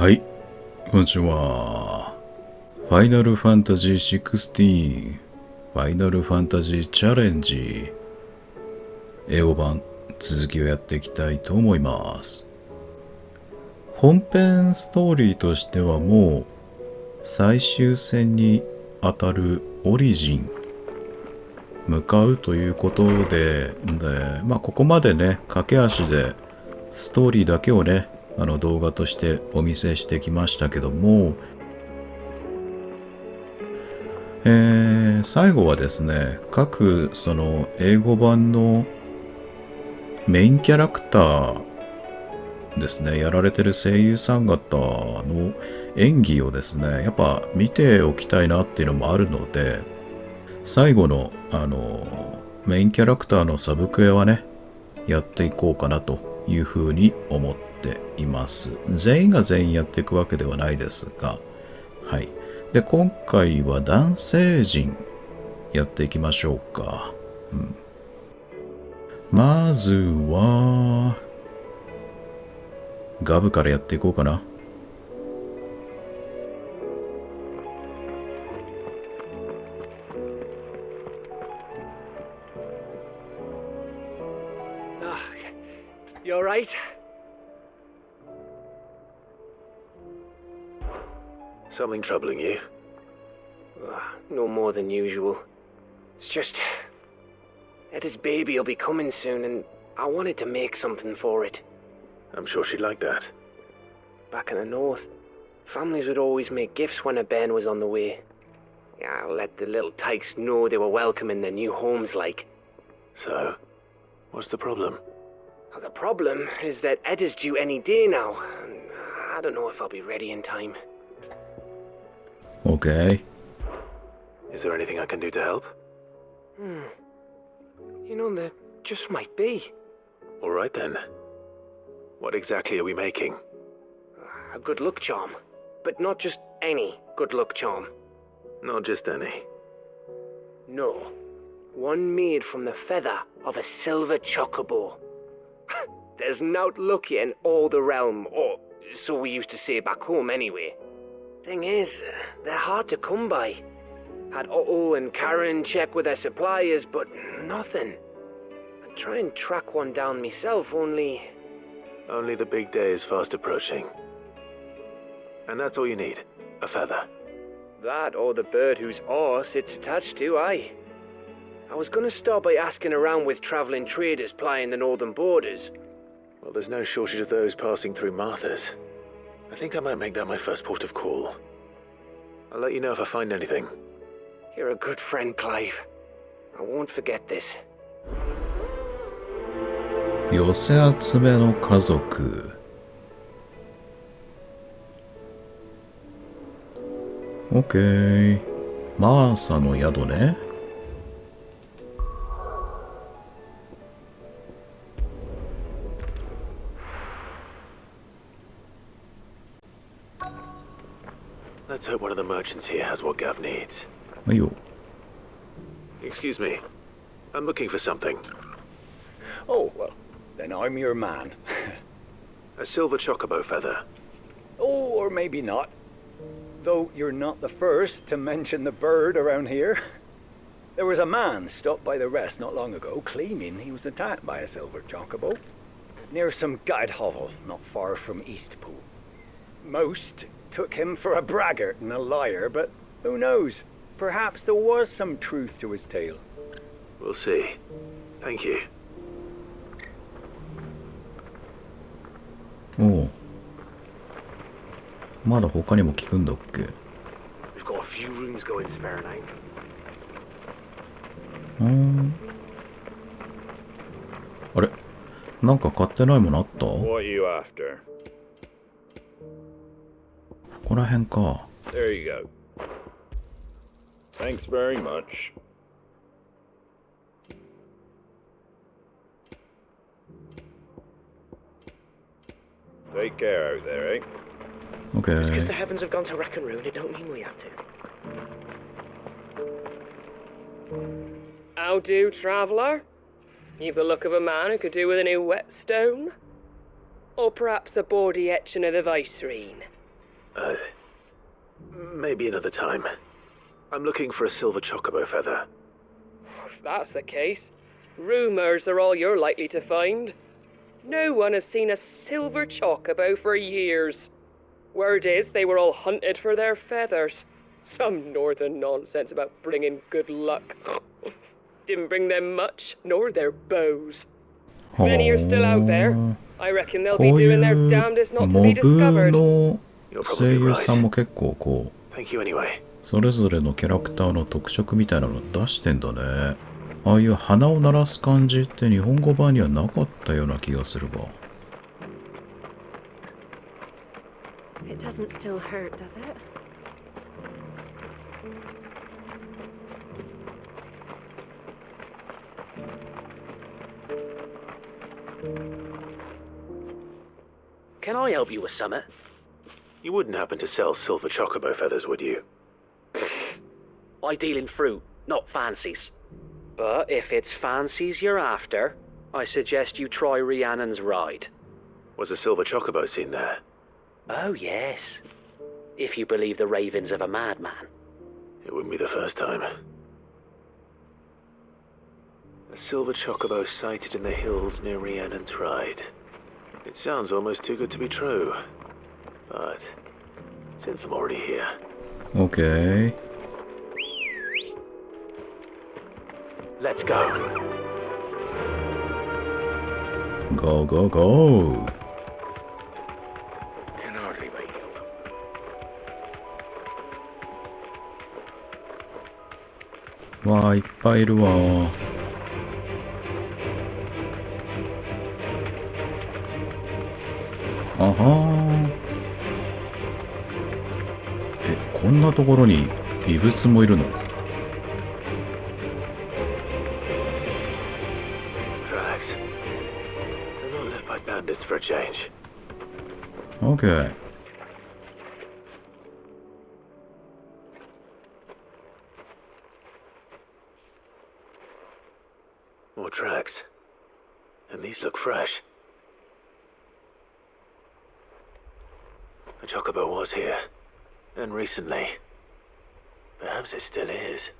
はい、こんにちは。ファイナルファンタジー16、ファイナルファンタジーチャレンジ、英語版続きをやっていきたいと思います。本編ストーリーとしてはもう最終戦にあたるオリジン向かうということで、ここまでね、駆け足でストーリーだけをね、動画としてお見せしてきましたけども、最後はですね、各その英語版のメインキャラクターですね、やられてる声優さん方の演技をですね、やっぱ見ておきたいなっていうのもあるので、最後のメインキャラクターのサブクエはね、やっていこうかなというふうに思っています。全員が全員やっていくわけではないですが、はい。で、今回は男性陣やっていきましょうか。まずは、ガブからやっていこうかな。You alright? Something troubling you? No more than usual. It's just... Eda's baby will be coming soon and I wanted to make something for it. I'm sure she'd like that. Back in the north, families would always make gifts when a bairn was on the way. Yeah, let the little tykes know they were welcome in their new homes like. So, what's the problem? Well, the problem is that Eda's due any day now. I don't know if I'll be ready in time. Okay. Is there anything I can do to help? You know, there just might be. Alright then. What exactly are we making? A good luck charm. But not just any good luck charm. Not just any. No. One made from the feather of a silver chocobo. There's naught luckier in all the realm, or so we used to say back home anyway. Thing is, they're hard to come by. Had Otto and Karen check with their suppliers, but nothing. I'd try and track one down myself, only... Only the big day is fast approaching. And that's all you need, a feather. That or the bird whose horse it's attached to, aye. I was gonna start by asking around with travelling traders plying the northern borders. Well, there's no shortage of those passing through Martha's. I think I might make that my first port of call. I'll let you know if I find anything. You're a good friend, Clive. I won't forget this. 寄せ集めの家族。OK。マーサの宿ね。Let's hope one of the merchants here has what Gav needs. はいよ。Excuse me. I'm looking for something. Oh, well, then I'm your man. A silver chocobo feather. Oh, or maybe not. Though you're not the first to mention the bird around here. There was a man stopped by the rest not long ago claiming he was attacked by a silver chocobo near some guide hovel not far from Eastpool. Most took him for a braggart and a liar, but who knows? Perhaps there was some truth to his tale. We'll see. Thank you. おう。まだ他にも聞くんだっけ？ We've got a few rooms going spare now. あれ？なんか買ってないものあった？ What are you after? ここら辺か。 There you go. Thanks very much. Take care out there, eh? Just because OK。the heavens have gone to wreck and ruin, it don't mean we have to. How do, traveller? You've the look of a man who could do with a new whetstone. Or perhaps a bawdy etching of the Vicereine. Maybe another time. I'm looking for a silver chocobo feather. If that's the case, rumours are all you're likely to find. No one has seen a silver chocobo for years. Word is they were all hunted for their feathers. Some northern nonsense about bringing good luck. Didn't bring them much, nor their bows. If any are still out there, I reckon they'll こ be うい doing their う damnedest not モ to be ブ discovered. の声優さんも結構こう Thank you anyway. それぞれのキャラクターの特色みたいなの出してんだね。ああいう鼻を鳴らす感じって日本語版にはなかったような気がするが。It doesn't still hurt, does it? Can I help you with something? You wouldn't happen to sell silver chocobo feathers, would you? I deal in fruit, not fancies. But if it's fancies you're after, I suggest you try Rhiannon's ride. Was a silver chocobo seen there? Oh, yes. If you believe the ravings of a madman. It wouldn't be the first time. A silver chocobo sighted in the hills near Rhiannon's ride. It sounds almost too good to be true. But since I'm already here, OK。let's go. Go, go, go! Can hardly wait. わあ、いっぱいいるわ。あはー。え、こんなところに異物もいるの？ Tracks. They're not left by bandits for a change. OK。More tracks. And these look fresh. A chocobo was here. And recently. Perhaps it still is.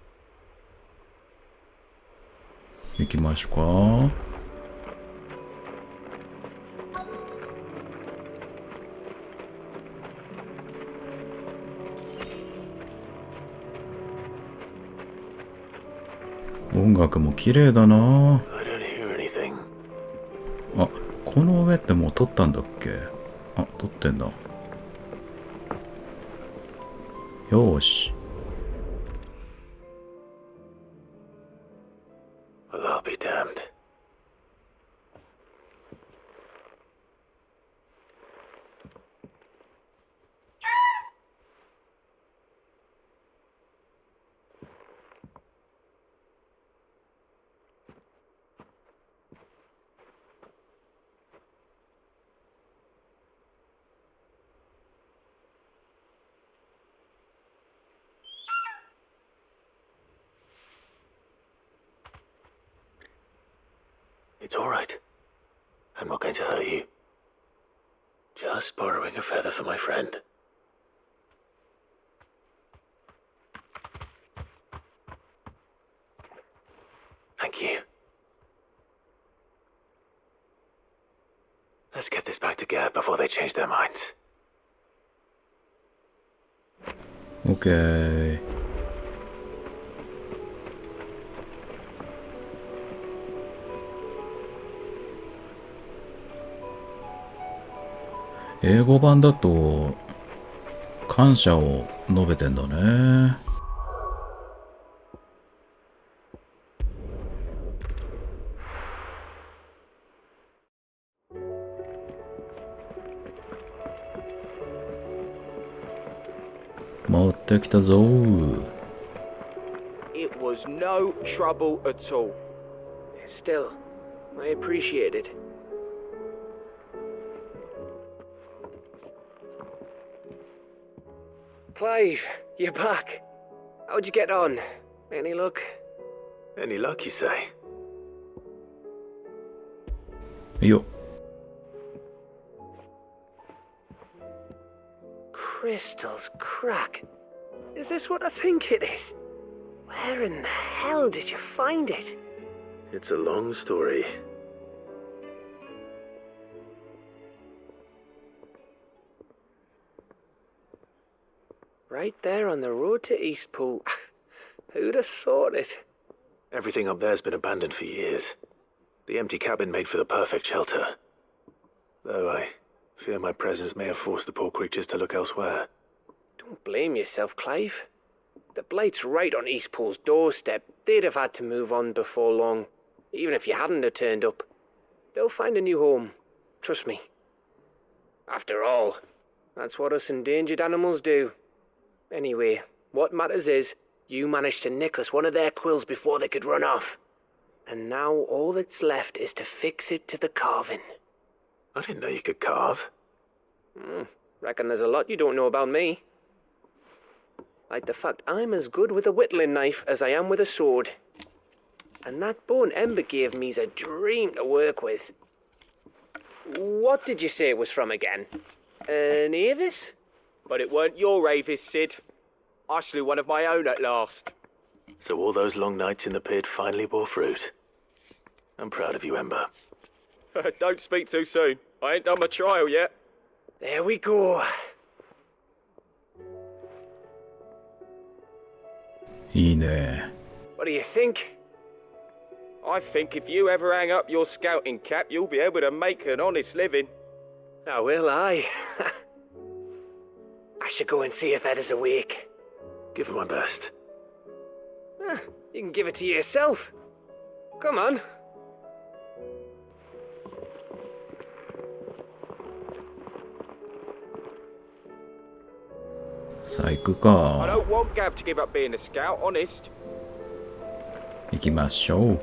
行きましょうか。音楽も綺麗だな。 I don't hear anything. あ、この上ってもう撮ったんだっけ？あ、撮ってんだ。よーし。 Well, I'll be damned. It's all right. I'm not going to hurt you. Just borrowing a feather for my friend. Thank you. Let's get this back to Gav before they change their minds. OK。英語版だと感謝を述べてんだね。持ってきたぞ。 It was no trouble at all. Still, I appreciate it. Clive, you're back. How'd you get on? Any luck? Any luck, you say? いいよ。crystals crack. Is this what I think it is? Where in the hell did you find it? It's a long story. Right there on the road to Eastpool. Who'd have thought it? Everything up there's been abandoned for years. The empty cabin made for the perfect shelter. Though I fear my presence may have forced the poor creatures to look elsewhere. Don't blame yourself, Clive. The Blight's right on Eastpool's doorstep. They'd have had to move on before long, even if you hadn't have turned up. They'll find a new home. Trust me. After all, that's what us endangered animals do. Anyway, what matters is, you managed to nick us one of their quills before they could run off. And now all that's left is to fix it to the carving. I didn't know you could carve. Reckon there's a lot you don't know about me. Like the fact I'm as good with a whittling knife as I am with a sword. And that bone Ember gave me's a dream to work with. What did you say it was from again? An Avis? But it weren't your Avis, Sid. I slew one of my own at last. So all those long nights in the pit finally bore fruit. I'm proud of you, Ember. Don't speak too soon. I ain't done my trial yet. There we go. いいね。 What do you think? I think if you ever hang up your scouting cap, you'll be able to make an honest living. Oh, will I? I should go and see if Ed is awake. Give it my best. You can give it to yourself. Come on.さあ行く I か。 don't want Gav to give up being a scout, honest. 行きましょう。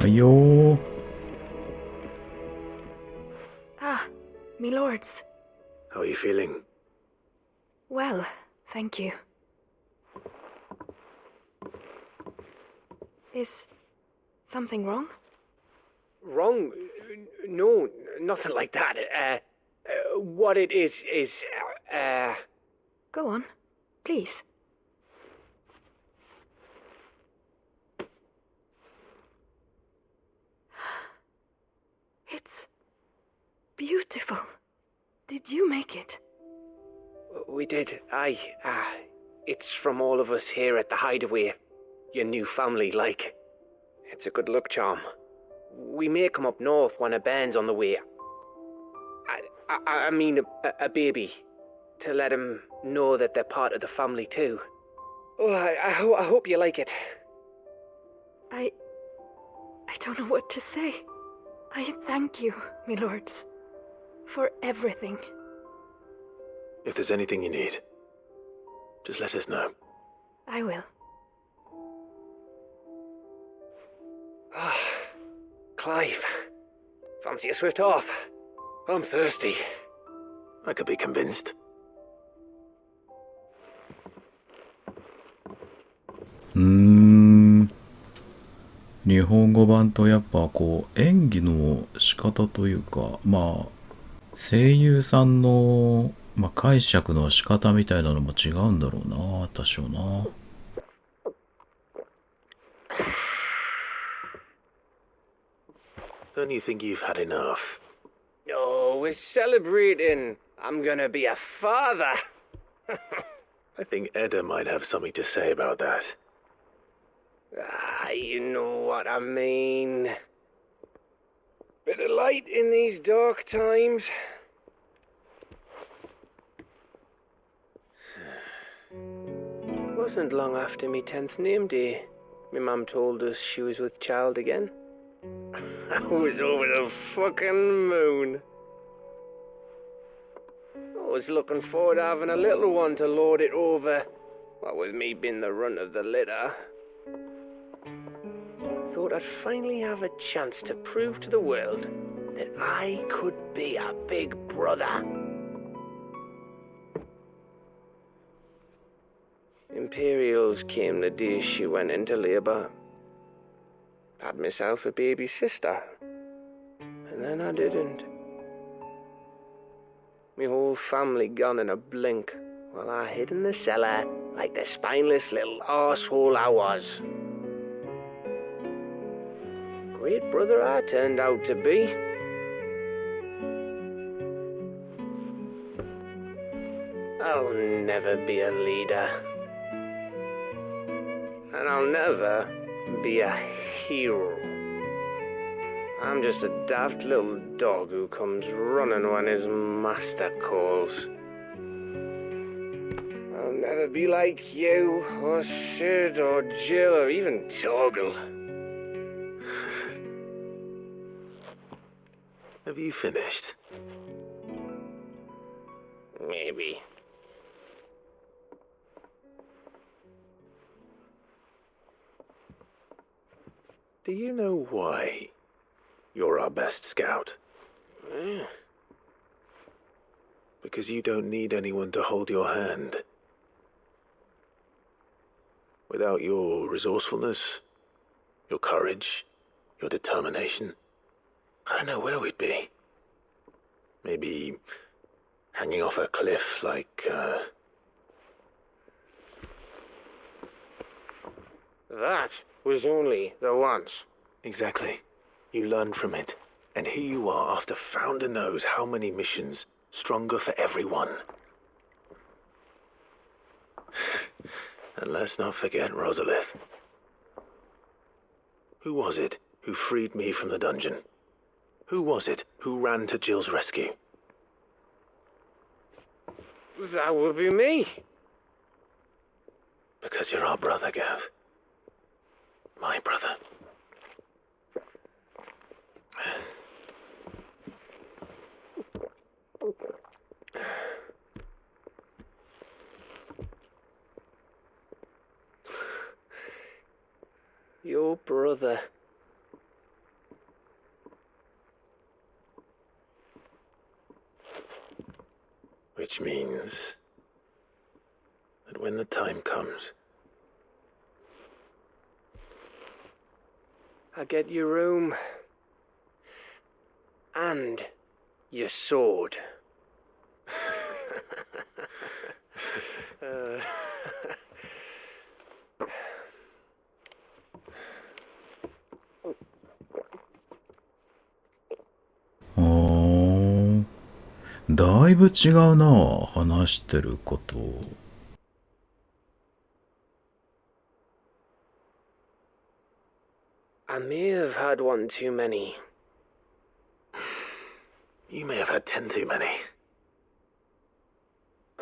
はいよー。 Ah, me lords. How are you feeling? Well, thank you. Is something wrong? Wrong? No, nothing like that. What it is, Go on, please. It's beautiful. Did you make it? we did. It's from all of us here at the Hideaway. Your new family, like. It's a good luck charm. We may come up north when a band's on the way. I mean a baby. To let him know that they're part of the family too. Oh, I hope you like it. I don't know what to say. I thank you, my lords, for everything. If there's anything you need, just let us know. I will. Clive, fancy a swift off? I'm thirsty. I could be convinced. 日本語版とやっぱこう演技の仕方というか、まあ声優さんの、解釈の仕方みたいなのも違うんだろうな、多少な。Don't you think you've had enough? No, we're celebrating. I'm gonna be a father. I think Edda might have something to say about that. You know what I mean. Bit of light in these dark times. Wasn't long after me 10th name day. My mum told us she was with child again. I was over the fucking moon. I was looking forward to having a little one to lord it over. What with me being the runt of the litter. Thought I'd finally have a chance to prove to the world that I could be a big brother. Imperials came the day she went into labour. Had myself a baby sister. And then I didn't. Me whole family gone in a blink, while I hid in the cellar like the spineless little arsehole I was. Great brother I turned out to be. I'll never be a leader. And I'll never be a hero. I'm just a daft little dog who comes running when his master calls. I'll never be like you, or Sid, or Jill, or even Torgal. Have you finished? Maybe. Do you know why you're our best scout? Because you don't need anyone to hold your hand. Without your resourcefulness, your courage, your determination, I don't know where we'd be. Maybe hanging off a cliff like, That was only the once. Exactly. You learn from it. And here you are after Founder knows how many missions, stronger for everyone. And let's not forget Rosalith. Who was it who freed me from the dungeon? Who was it who ran to Jill's rescue? That would be me. Because you're our brother, Gav. My brother. Your brother. Which means that when the time comes, I get your room. And your sword.だいぶ違うな、話してること。I may have had one too many. you may have had 10 too many.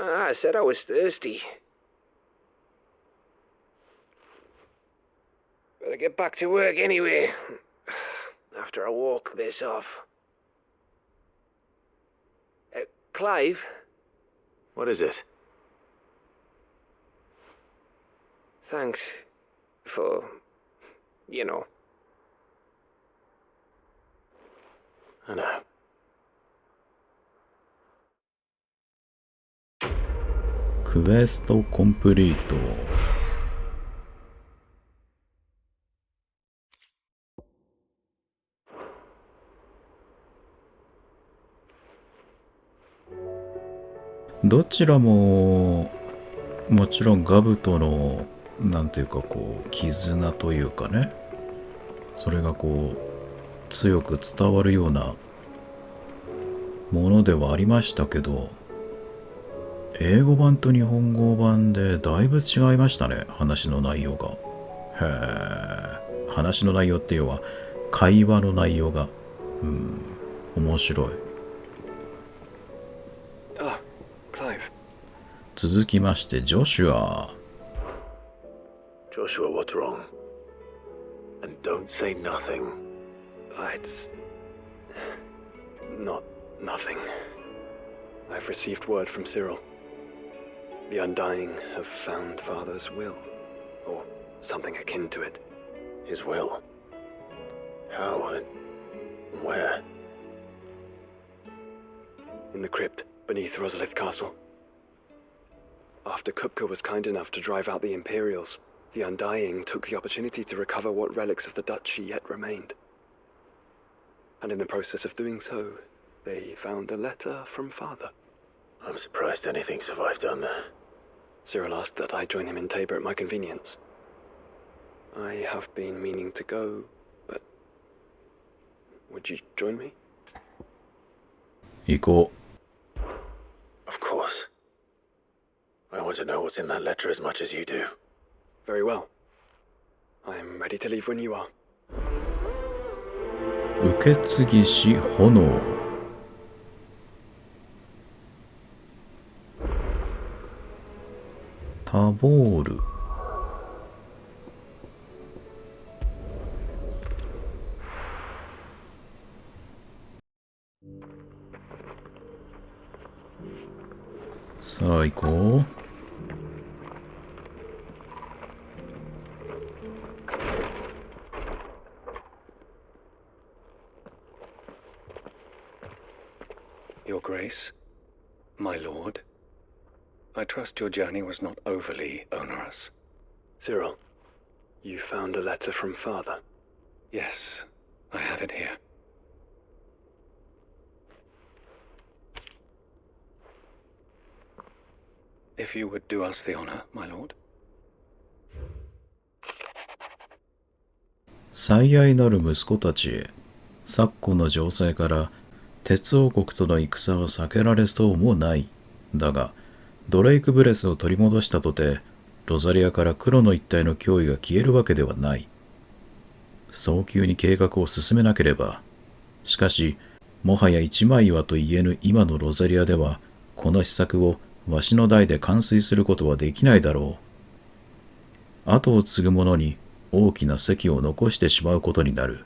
I said I was thirsty. Better get back to work anyway. After I walk this off. Clive? What is it? Thanks for, you know. I know. Quest complete. どちらももちろんガブとのなんていうかこう絆というかね、それがこう強く伝わるようなものではありましたけど、英語版と日本語版でだいぶ違いましたね、話の内容が。話の内容っていうのは会話の内容が面白い。続きましてジョシュア。Joshua, what's wrong? And don't say nothing. It's not nothing. I've received word from Cyril. The Undying have found Father's will, or something akin to it. His will? How and where? In the crypt beneath Rosalith Castle. After Kupka was kind enough to drive out the Imperials, the Undying took the opportunity to recover what relics of the duchy yet remained. And in the process of doing so, they found a letter from Father. I'm surprised anything survived down there. Cyril asked that I join him in Tabor at my convenience. I have been meaning to go, but... would you join me? 行こ Of course. I want to know what's in that letter as much as you do. Very well. I'm ready to leave when you are. う。受け継ぎし炎。タボール。さあ行こう。Your Grace, my lord, I trust your journey was not overly onerous. Cyril, you found a letter from Father. Yes, I have it here. If you would do us the honor, my lord. 最愛なる息子たちへ、昨今の情勢から鉄王国との戦は避けられそうもない。だが、ドレイクブレスを取り戻したとて、ロザリアから黒の一帯の脅威が消えるわけではない。早急に計画を進めなければ。しかし、もはや一枚岩と言えぬ今のロザリアでは、この施策をわしの代で完遂することはできないだろう。後を継ぐ者に大きな席を残してしまうことになる。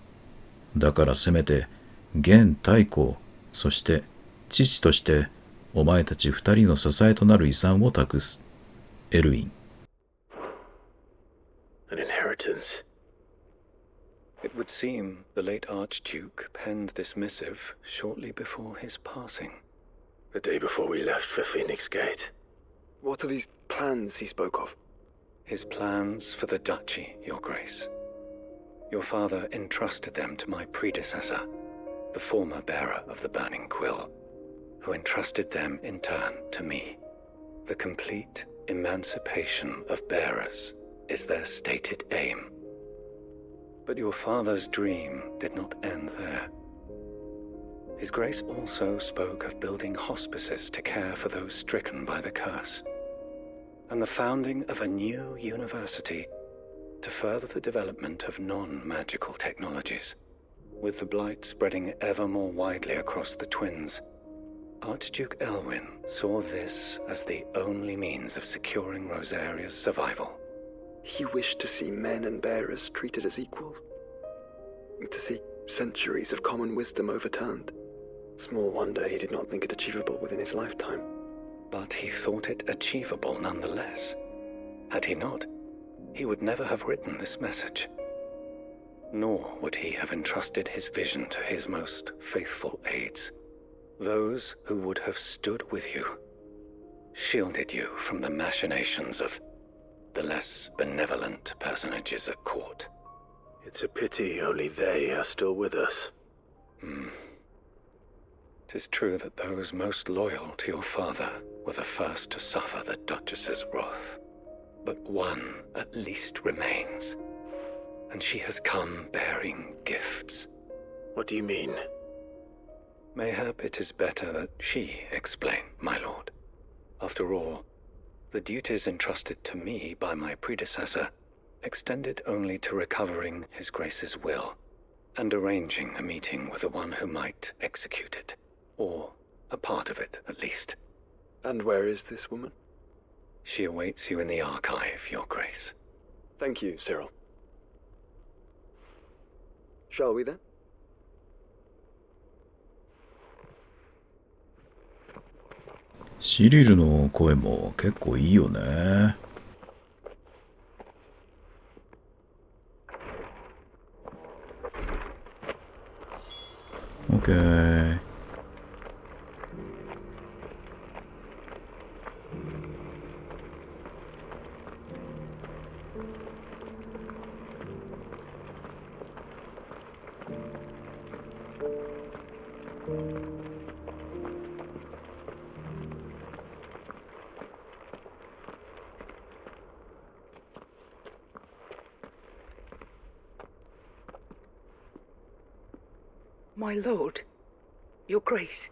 だからせめて、現太后、そして父としてお前たち二人の支えとなる遺産を託す。エルウィン。An inheritance. It would seem the late Archduke penned this missive shortly before his passing. The day before we left for Phoenix Gate. What are these plans he spoke of? His plans for the duchy, Your Grace. Your father entrusted them to my predecessor, the former bearer of the Burning Quill, who entrusted them in turn to me. The complete emancipation of bearers is their stated aim. But your father's dream did not end there. His Grace also spoke of building hospices to care for those stricken by the curse, and the founding of a new university to further the development of non-magical technologies. With the blight spreading ever more widely across the twins, Archduke Elwyn saw this as the only means of securing Rosaria's survival. He wished to see men and bearers treated as equals. To see centuries of common wisdom overturned. Small wonder he did not think it achievable within his lifetime. But he thought it achievable nonetheless. Had he not, he would never have written this message. Nor would he have entrusted his vision to his most faithful aides, those who would have stood with you, shielded you from the machinations of the less benevolent personages at court. It's a pity only they are still with us. 'Tis true that those most loyal to your father were the first to suffer the Duchess's wrath. But one at least remains, and she has come bearing gifts. What do you mean? Mayhap it is better that she explain, my lord. After all, the duties entrusted to me by my predecessor extended only to recovering His Grace's will and arranging a meeting with the one who might execute it, or a part of it at least. And where is this woman? She awaits you in the archive, Your Grace. Thank you, Cyril. Shall we then? シリルの声も結構いいよね。オッケー。My lord, your grace.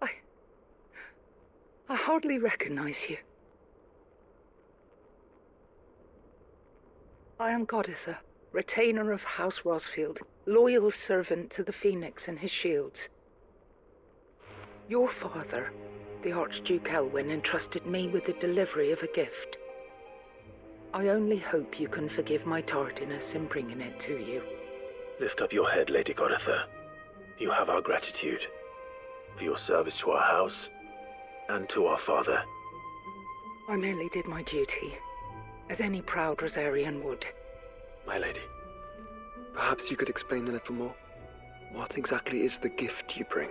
I hardly recognize you. I am Goditha, retainer of House Rosfield, loyal servant to the Phoenix and his shields. Your father, the Archduke Elwyn, entrusted me with the delivery of a gift. I only hope you can forgive my tardiness in bringing it to you. Lift up your head, Lady Goditha. You have our gratitude for your service to our house and to our father. I merely did my duty, as any proud Rosarian would. My lady, perhaps you could explain a little more? What exactly is the gift you bring?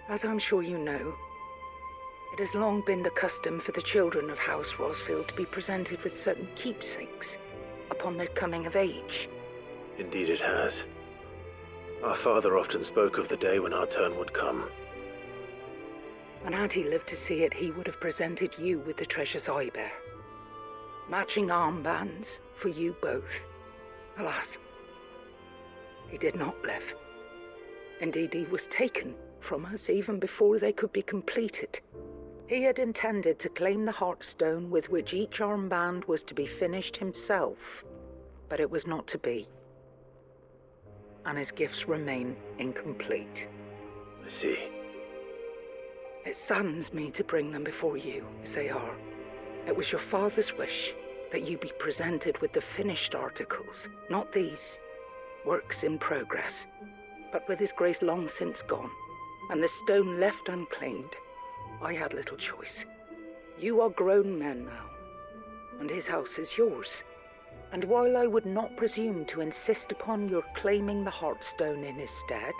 As I'm sure you know, it has long been the custom for the children of House Rosfield to be presented with certain keepsakes upon their coming of age. Indeed it has. Our father often spoke of the day when our turn would come. And had he lived to see it, he would have presented you with the treasures I bear. Matching armbands for you both. Alas, he did not live. Indeed, he was taken from us even before they could be completed. He had intended to claim the Heartstone with which each armband was to be finished himself, but it was not to be. And his gifts remain incomplete. I see. It saddens me to bring them before you, as they are. It was your father's wish that you be presented with the finished articles, not these works in progress, but with his grace long since gone, and the stone left unclaimed. I had little choice. You are grown men now, and his house is yours. And while I would not presume to insist upon your claiming the Heartstone in his stead,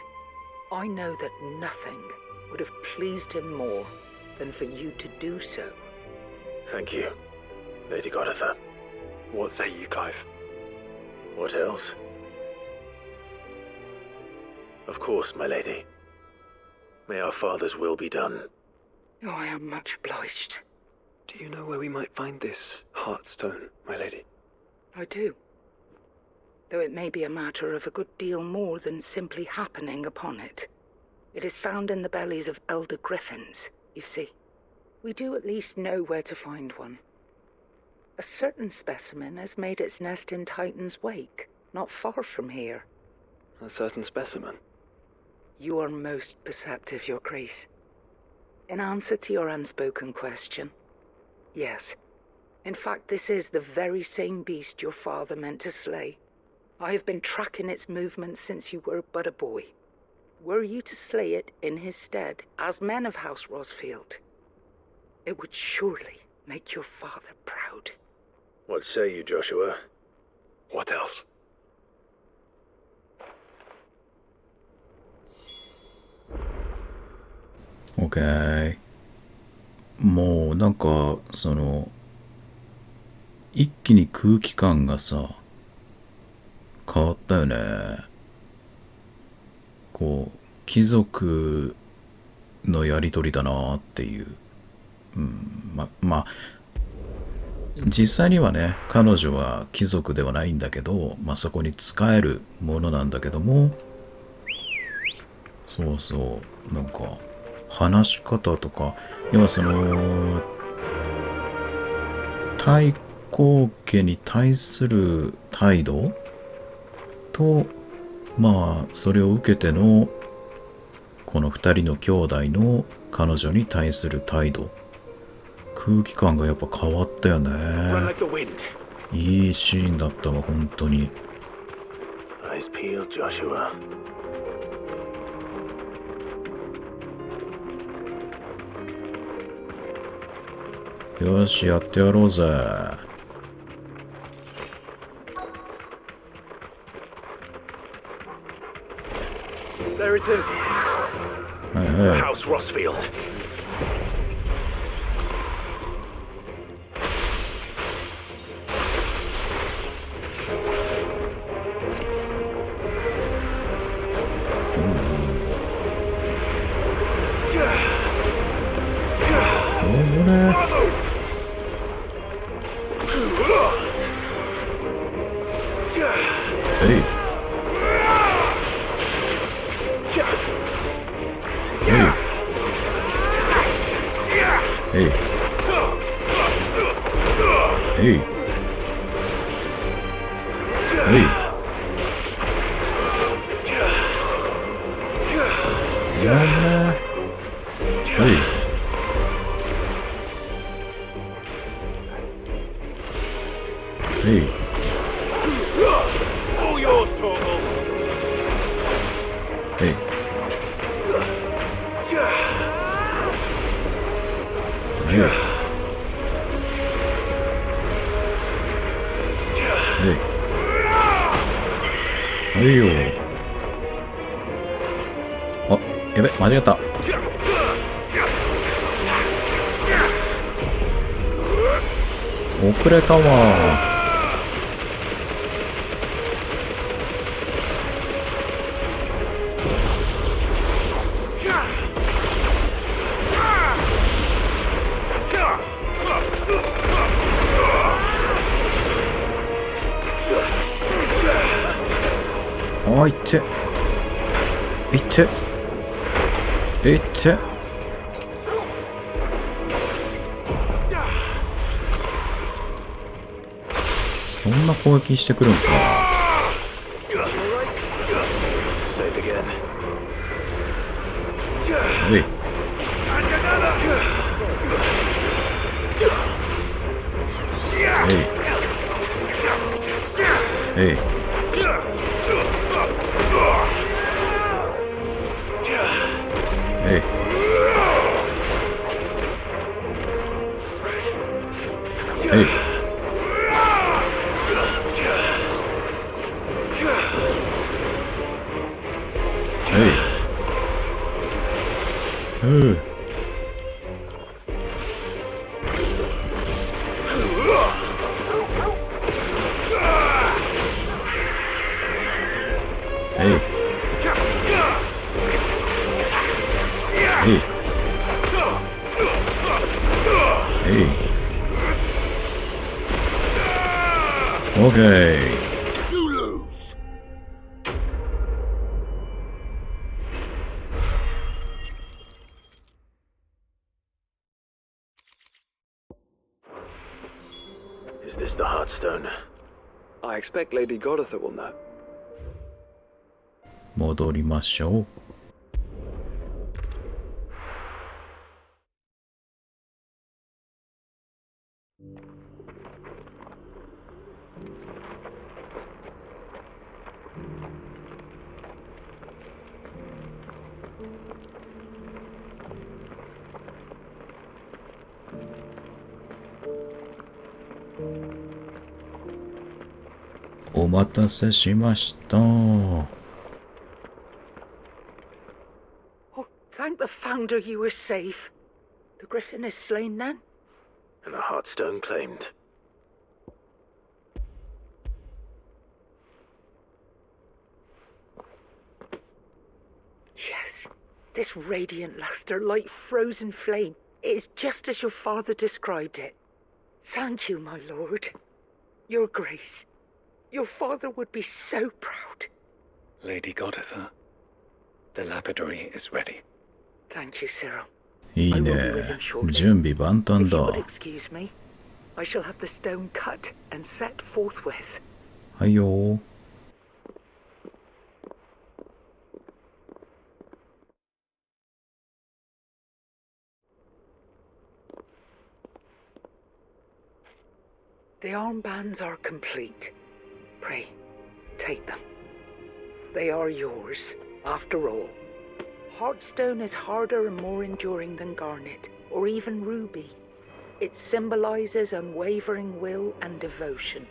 I know that nothing would have pleased him more than for you to do so. Thank you, Lady Goditha. What say you, Clive? What else? Of course, my lady. May our father's will be done. Oh, I am much obliged. Do you know where we might find this Heartstone, my lady? I do. Though it may be a matter of a good deal more than simply happening upon it. It is found in the bellies of elder griffins, you see. We do at least know where to find one. A certain specimen has made its nest in Titan's Wake, not far from here. A certain specimen? You are most perceptive, Your Grace. In answer to your unspoken question, yes. In fact, this is the very same beast your father meant to slay. I have been tracking its movements since you were but a boy. Were you to slay it in his stead, as men of House Rosfield, it would surely make your father proud. What say you, Joshua? What else? OK。もうなんか一気に空気感がさ変わったよね。こう貴族のやりとりだなっていう。まあ実際にはね彼女は貴族ではないんだけど、そこに使えるものなんだけども、そうそうなんか話し方とか、要は太閤家に対する態度と、それを受けてのこの二人の兄弟の彼女に対する態度、空気感がやっぱ変わったよね。いいシーンだったわ本当に。Eyes peeled, Joshua. よし、やってやろうぜ。There it is. はい The はい。 House Rossfield. All yours, Torvald. Hey. Hey. Hey. はいよ。あ、やべ、間違った。遅れたわ。あ、いって。いって。いって。そんな攻撃してくるんか。えい。えい。えい。えい。えい。Okay. You lose. Is this the Heartstone? I expect Lady Godotha will know. 戻りましょう。お待たせしました。Oh, thank the founder you were safe. The griffin is slain then? And the Heartstone claimed. Yes. This radiant luster like frozen flame. It is just as your father described it. Thank you, my lord. Your grace. Your father would be so proud. Lady Godotha, the lapidary is ready. Thank you, Cyril. いいね。準備万端 If you だ。 would excuse me, I shall have the stone cut and set forthwith. はいよ。The armbands are complete. Pray, take them. They are yours, after all. Heartstone is harder and more enduring than garnet, or even ruby. It symbolizes unwavering will and devotion,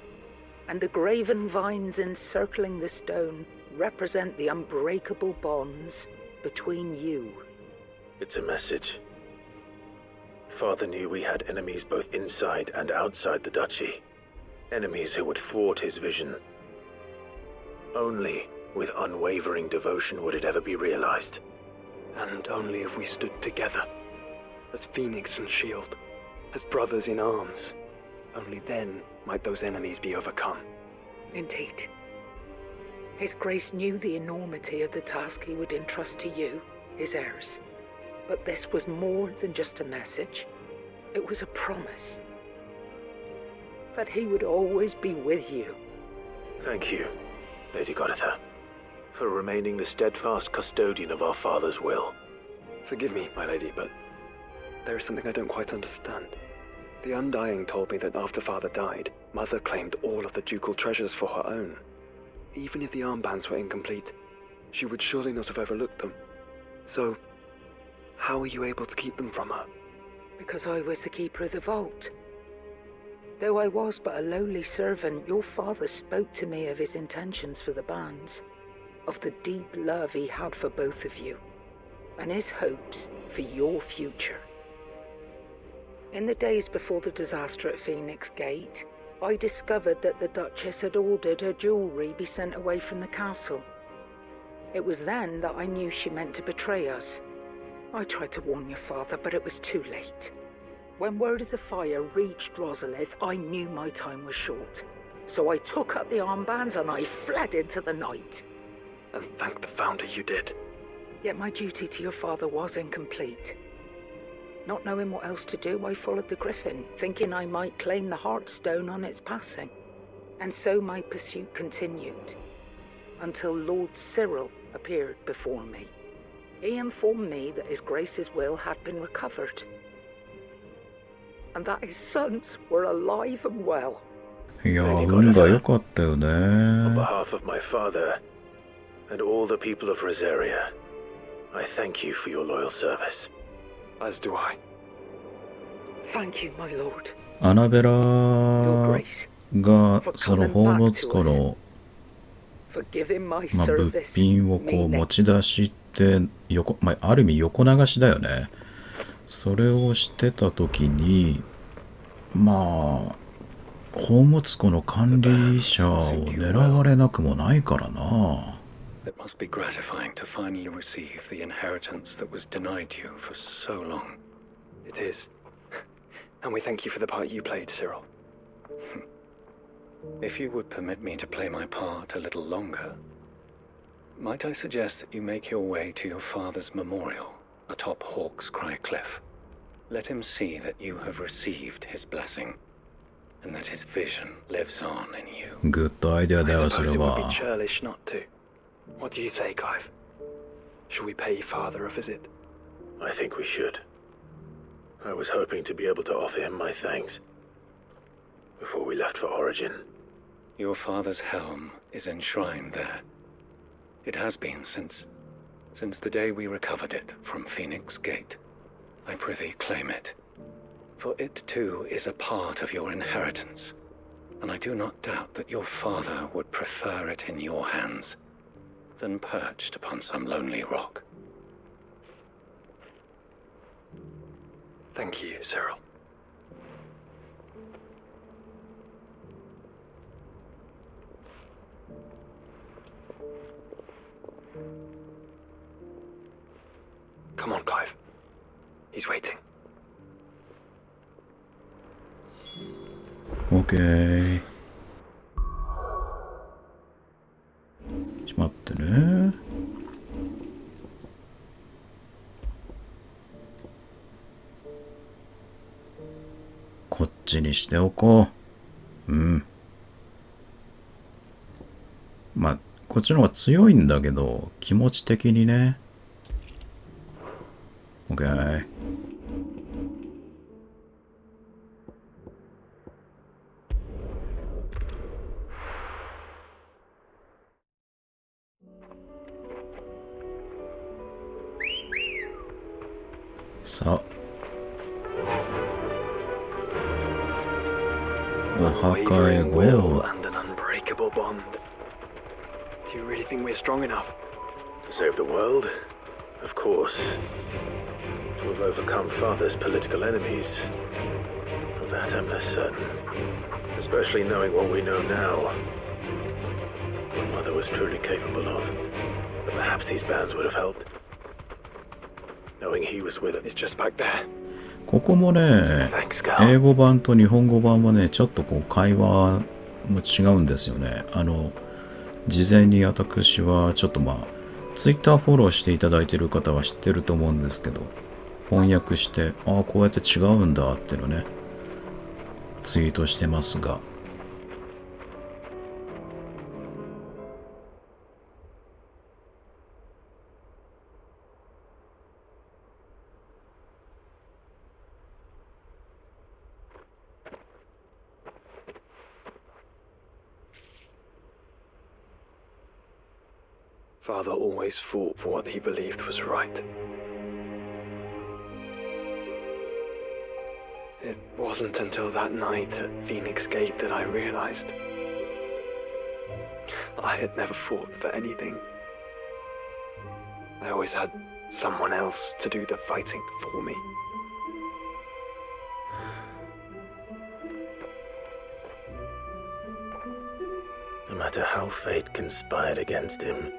and the graven vines encircling the stone represent the unbreakable bonds between you. It's a message. Father knew we had enemies both inside and outside the duchy. Enemies who would thwart his vision. Only with unwavering devotion would it ever be realized. And only if we stood together, as Phoenix and Shield, as brothers in arms, only then might those enemies be overcome. Indeed. His Grace knew the enormity of the task he would entrust to you, his heirs. But this was more than just a message. It was a promise. That he would always be with you. Thank you, Lady Goditha, for remaining the steadfast custodian of our father's will. Forgive me, my lady, but there is something I don't quite understand. The Undying told me that after Father died, Mother claimed all of the ducal treasures for her own. Even if the armbands were incomplete, she would surely not have overlooked them. So, how were you able to keep them from her? Because I was the keeper of the vault. Though I was but a lowly servant, your father spoke to me of his intentions for the bands, of the deep love he had for both of you, and his hopes for your future. In the days before the disaster at Phoenix Gate, I discovered that the Duchess had ordered her jewelry be sent away from the castle. It was then that I knew she meant to betray us. I tried to warn your father, but it was too late. When word of the fire reached Rosalith, I knew my time was short. So I took up the armbands and I fled into the night. And thank the Founder you did. Yet my duty to your father was incomplete. Not knowing what else to do, I followed the Griffin, thinking I might claim the Heartstone on its passing. And so my pursuit continued, until Lord Cyril appeared before me. He informed me that His Grace's will had been recovered, and that his sons were alive and well. いやー、運が良かったよね。 On behalf of my father and all the people of Rosaria, I thank you for your loyal service. As do I. Thank you, my lord. アナベラ Your Grace, がその宝物庫の、 for giving my 物 service 品をこう meaning. 持ち出してある意味横流しだよね。それをしてた時に宝物庫の管理者を狙われなくもないからな。 It must be gratifying to finally receive the inheritance that was denied you for so long. It is. And we thank you for the part you played, Cyril. If you would permit me to play my part a little longer, might I suggest that you make your way to your father's memorial atop Hawk's Cry Cliff? Let him see that you have received his blessing, and that his vision lives on in you. グッドアイデアだ I よ、そ suppose れ it would は。 be churlish not to. What do you say, Clive? Shall we pay Father a visit? I think we should. I was hoping to be able to offer him my thanks before we left for Origin. Your father's helm is enshrined there. It has been since the day we recovered it from Phoenix Gate. I prithee claim it, for it too is a part of your inheritance, and I do not doubt that your father would prefer it in your hands than perched upon some lonely rock. Thank you, Cyril. Come on, Clive. He's waiting. OK。ちょっと待ってね。こっちにしておこう。うん。こっちの方が強いんだけど、気持ち的にね。OK。さあ。破壊後 and an unbreakable bond. Do you really think we're strong enough? To save the world? Of course. To have overcome Father's political enemies? Of that I'm less certain. Especially knowing what we know now. What Mother was truly capable of. But perhaps these bands would have helped. Knowing he was with it. It's just back there. ここもね、英語版と日本語版はね、ちょっとこう会話も違うんですよね。事前に私はちょっとツイッターフォローしていただいている方は知ってると思うんですけど、翻訳して、ああ、こうやって違うんだっていうのね、ツイートしてますが。Father always fought for what he believed was right. It wasn't until that night at Phoenix Gate that I realized I had never fought for anything. I always had someone else to do the fighting for me. No matter how fate conspired against him,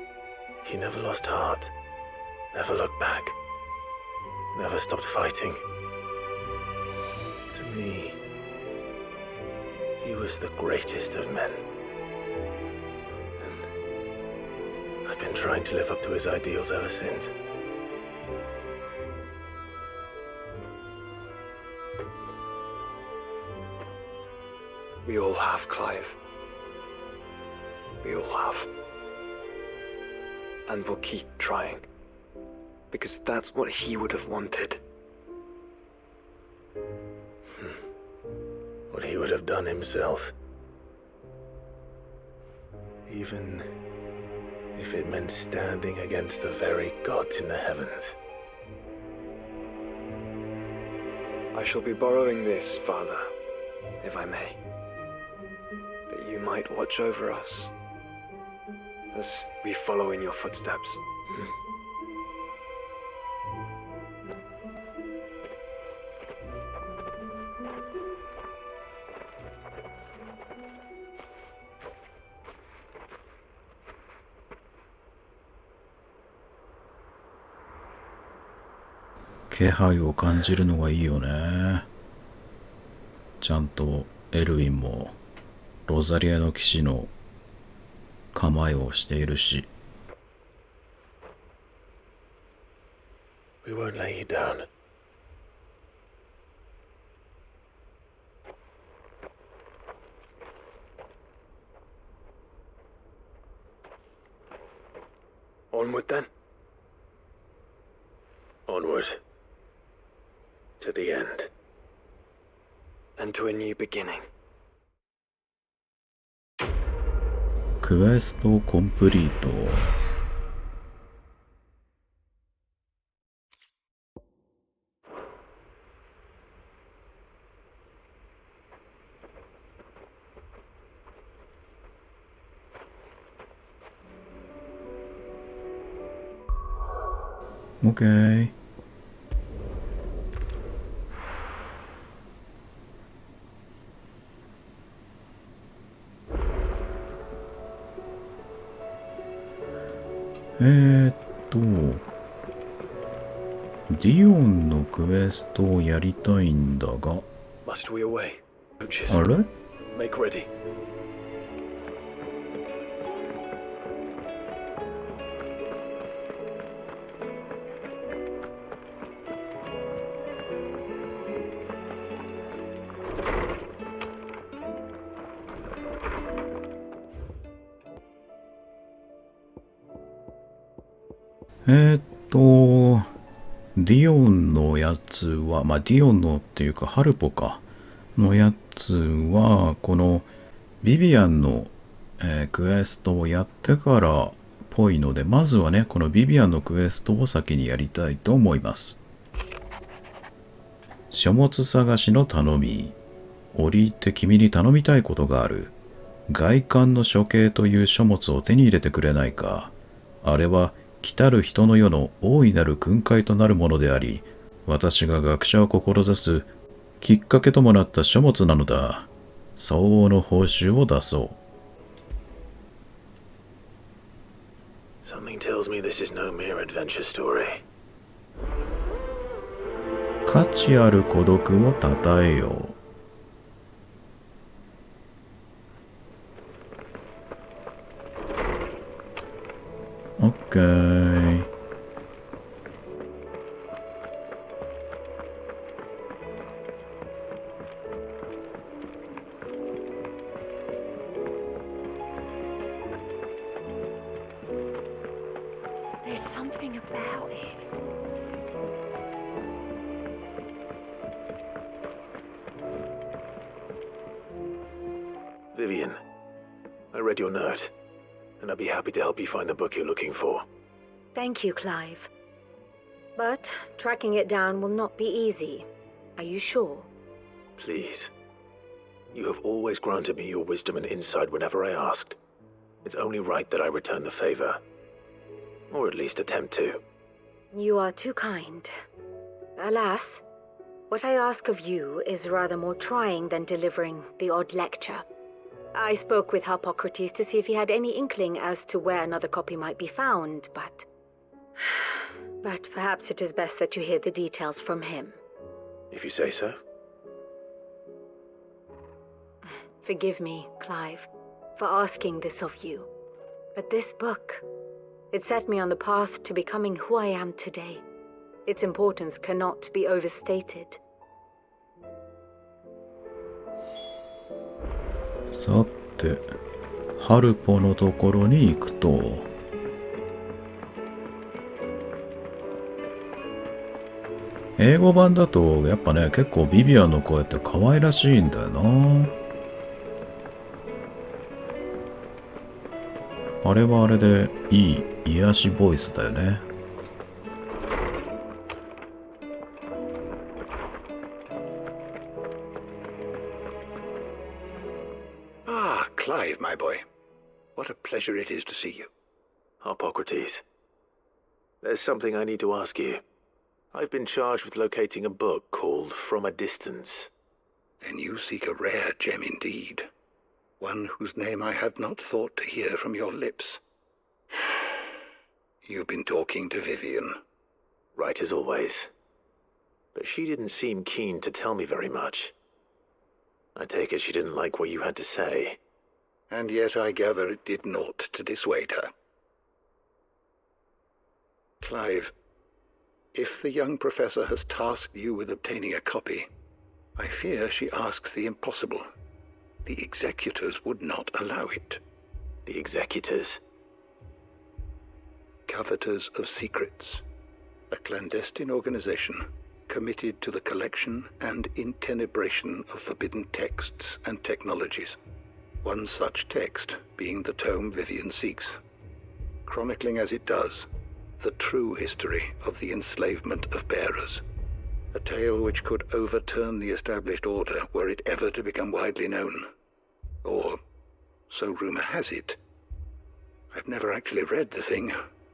he never lost heart, never looked back, never stopped fighting. To me, he was the greatest of men. And I've been trying to live up to his ideals ever since. We all have, Clive. We all have. And we'll keep trying. Because that's what he would have wanted. What he would have done himself. Even if it meant standing against the very gods in the heavens. I shall be borrowing this, Father, if I may. That you might watch over us. As we follow in your footsteps. 気配を感じるのがいいよね。ちゃんとエルウィンもロザリアの騎士の構えをしているし。We won't lay you down. Onward then. Onward. To the end. And to a new beginning. クエストコンプリート。OK。ディオンのクエストをやりたいんだが。Must we away? あれ？ Make ready.ディオンのやつは、ディオンのっていうか、ハルポか、のやつは、このビビアンの、クエストをやってからっぽいので、まずはね、このビビアンのクエストを先にやりたいと思います。書物探しの頼み。折り入って君に頼みたいことがある。外観の処刑という書物を手に入れてくれないか。あれは来たる人の世の大いなる訓戒となるものであり、私が学者を志すきっかけともなった書物なのだ。相応の報酬を出そう。Something tells me this is no mere adventure story. 価値ある孤独をたたえよう。オッケー。There's something about it. Vivian, I read your note, and I'd be happy to help you find the book you're looking for. Thank you, Clive. But tracking it down will not be easy. Are you sure? Please. You have always granted me your wisdom and insight whenever I asked. It's only right that I return the favor. Or at least attempt to. You are too kind. Alas, what I ask of you is rather more trying than delivering the odd lecture. I spoke with Harpocrates to see if he had any inkling as to where another copy might be found, but perhaps it is best that you hear the details from him. If you say so. Forgive me, Clive, for asking this of you. But this book, it set me on the path to becoming who I am today. Its importance cannot be overstated. さて、ハルポのところに行くと、英語版だとやっぱね、結構ビビアンの声って可愛らしいんだよな。あれはあれでいい癒しボイスだよね。Ah, Clive, my boy. What a pleasure it is to see you. Harpocrates. There's something I need to ask you. I've been charged with locating a book called From a Distance. Then you seek a rare gem indeed. One whose name I had not thought to hear from your lips. You've been talking to Vivian. Right as always. But she didn't seem keen to tell me very much. I take it she didn't like what you had to say. And yet I gather it did naught to dissuade her. Clive, if the young professor has tasked you with obtaining a copy, I fear she asks the impossible. The executors would not allow it. The executors? Coveters of Secrets. A clandestine organization committed to the collection and intenebration of forbidden texts and technologies. One such text being the tome Vivian seeks, chronicling as it does the true history of the enslavement of bearers. A tale which could overturn the established order were it ever to become widely known. Or, so rumor has it. I've never actually read the thing,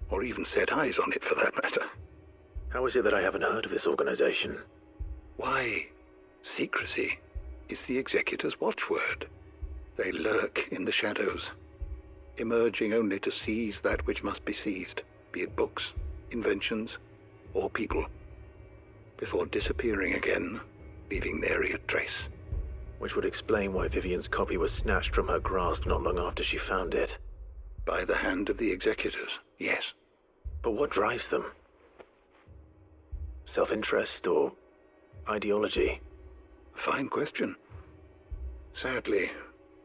or even set eyes on it for that matter. How is it that I haven't heard of this organization? Why, secrecy is the executor's watchword. They lurk in the shadows, emerging only to seize that which must be seized, be it books, inventions, or people, before disappearing again, leaving nary a trace. Which would explain why Vivian's copy was snatched from her grasp not long after she found it. By the hand of the executors, yes. But what drives them? Self-interest or ideology? Fine question. Sadly,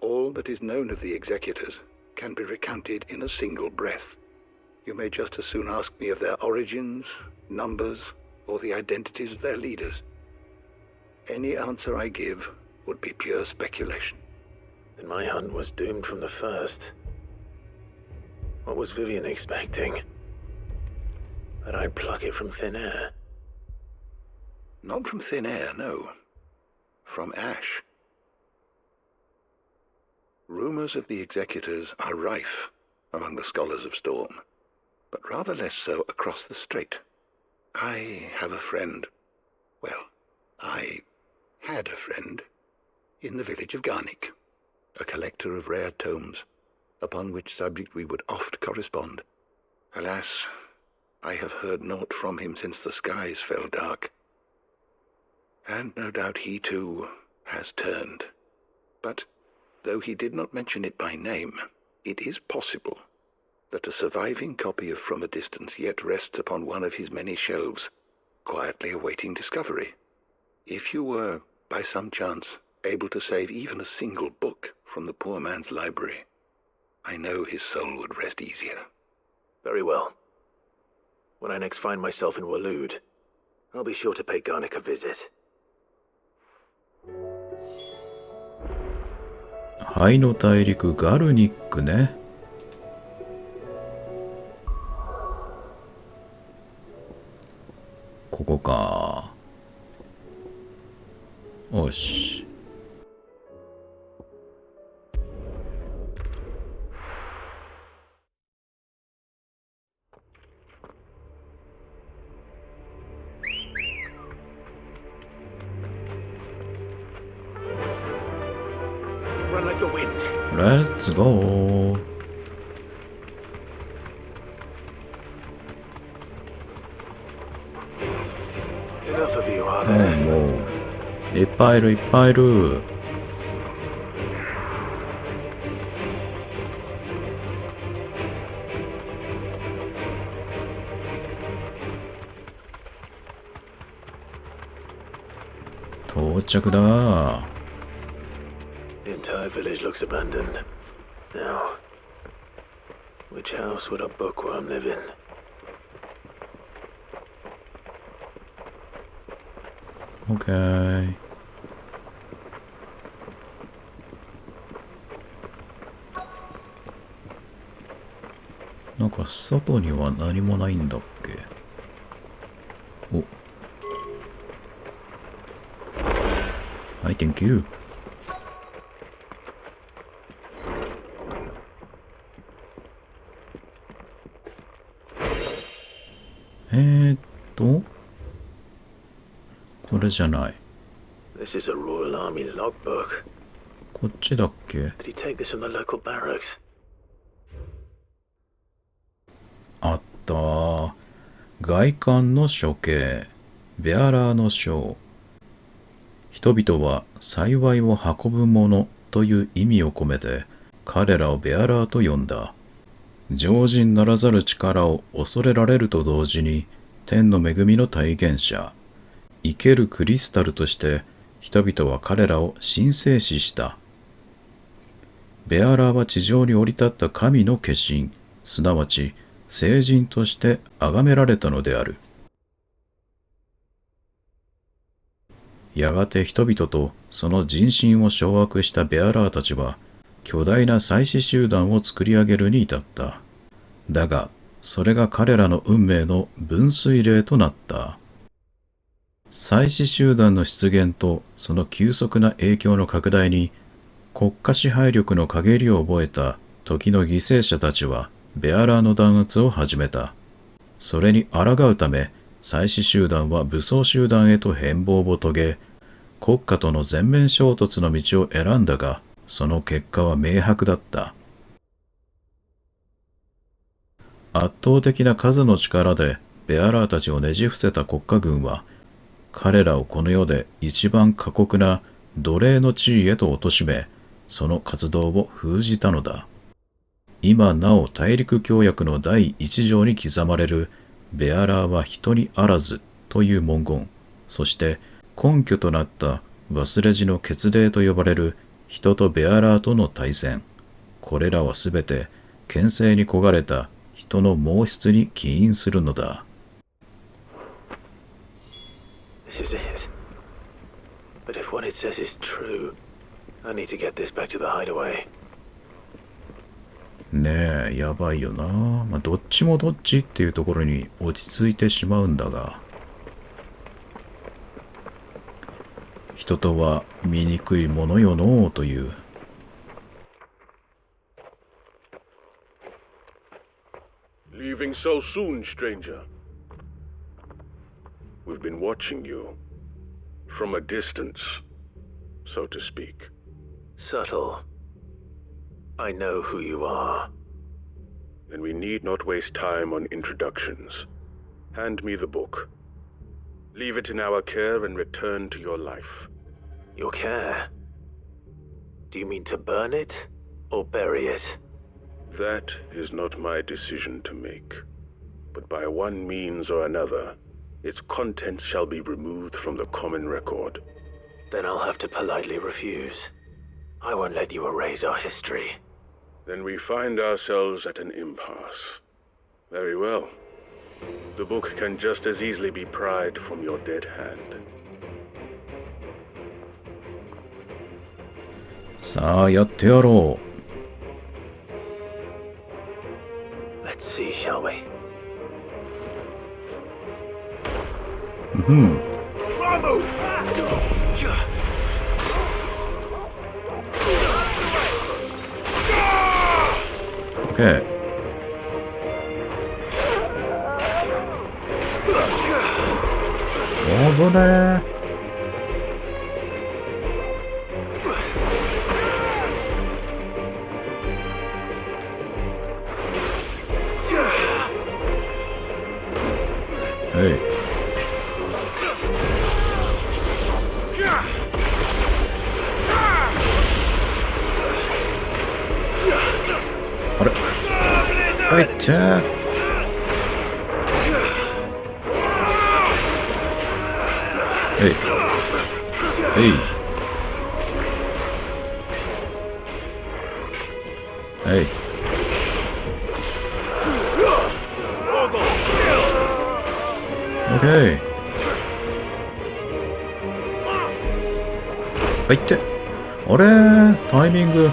all that is known of the executors can be recounted in a single breath. You may just as soon ask me of their origins, numbers, or the identities of their leaders. Any answer I give would be pure speculation. Then my hunt was doomed from the first. What was Vivian expecting? That I'd pluck it from thin air? Not from thin air, no. From ash. Rumors of the executors are rife among the scholars of Storm, but rather less so across the strait. I have a friend. Well, I had a friend in the village of Garnick, a collector of rare tomes, upon which subject we would oft correspond. Alas, I have heard naught from him since the skies fell dark. And no doubt he too has turned. But though he did not mention it by name, it is possible that a surviving copy of From a Distance yet rests upon one of his many shelves, quietly awaiting discovery. If you were, by some chance, able to save even a single book from the poor man's library, I know his soul would rest easier. Very well. When I next find myself in Waloed, I'll be sure to pay Garnick a visit. 灰の大陸ガルニックね。ここか。よし。レッツゴー。もういっぱいいるいっぱいいる。到着だ。The entire village looks abandoned. Now, which house would a bookworm live in? Okay. なんか外には何もないんだっけ。お。はい、Thank you。これじゃない。This is a Royal Army logbook. こっちだっけ。 Did he take this from the local barracks? あった。外観の処刑、ベアラーの章。人々は幸いを運ぶ者という意味を込めて彼らをベアラーと呼んだ。常人ならざる力を恐れられると同時に天の恵みの体現者、生けるクリスタルとして人々は彼らを神聖視した。ベアラーは地上に降り立った神の化身、すなわち聖人として崇められたのである。やがて人々とその人心を掌握したベアラーたちは巨大な祭司集団を作り上げるに至った。だが、それが彼らの運命の分水嶺となった。祭司集団の出現とその急速な影響の拡大に国家支配力の陰りを覚えた時の犠牲者たちはベアラーの弾圧を始めた。それに抗うため祭司集団は武装集団へと変貌を遂げ、国家との全面衝突の道を選んだが、その結果は明白だった。圧倒的な数の力でベアラーたちをねじ伏せた国家軍は、彼らをこの世で一番過酷な奴隷の地位へと貶め、その活動を封じたのだ。今なお大陸協約の第一条に刻まれるベアラーは人にあらずという文言、そして根拠となった忘れじの決定と呼ばれる人とベアラーとの対戦、これらはすべて権勢に焦がれた人の毛質に起因するのだ。This is it. But if what it says is true, I need to get this back to the hideaway. ねえ、やばいよな。まあ、どっちもどっちっていうところに落ち着いてしまうんだが、人とは醜いものよのうという。Leaving so soon, stranger? We've been watching you. From a distance, so to speak. Subtle. I know who you are. Then we need not waste time on introductions. Hand me the book. Leave it in our care and return to your life. Your care? Do you mean to burn it, or bury it? That is not my decision to make. But by one means or another, its contents shall be removed from the common record. Then I'll have to politely refuse. I won't let you erase our history. Then we find ourselves at an impasse. Very well. The book can just as easily be pried from your dead hand. さあ、やってやろ Let's see, shall we? う。うん。OK。危ねえ。はい。あれ、あいっちゃー。はい。はい。はい。オッケー。あ、いって。あれー、タイミング。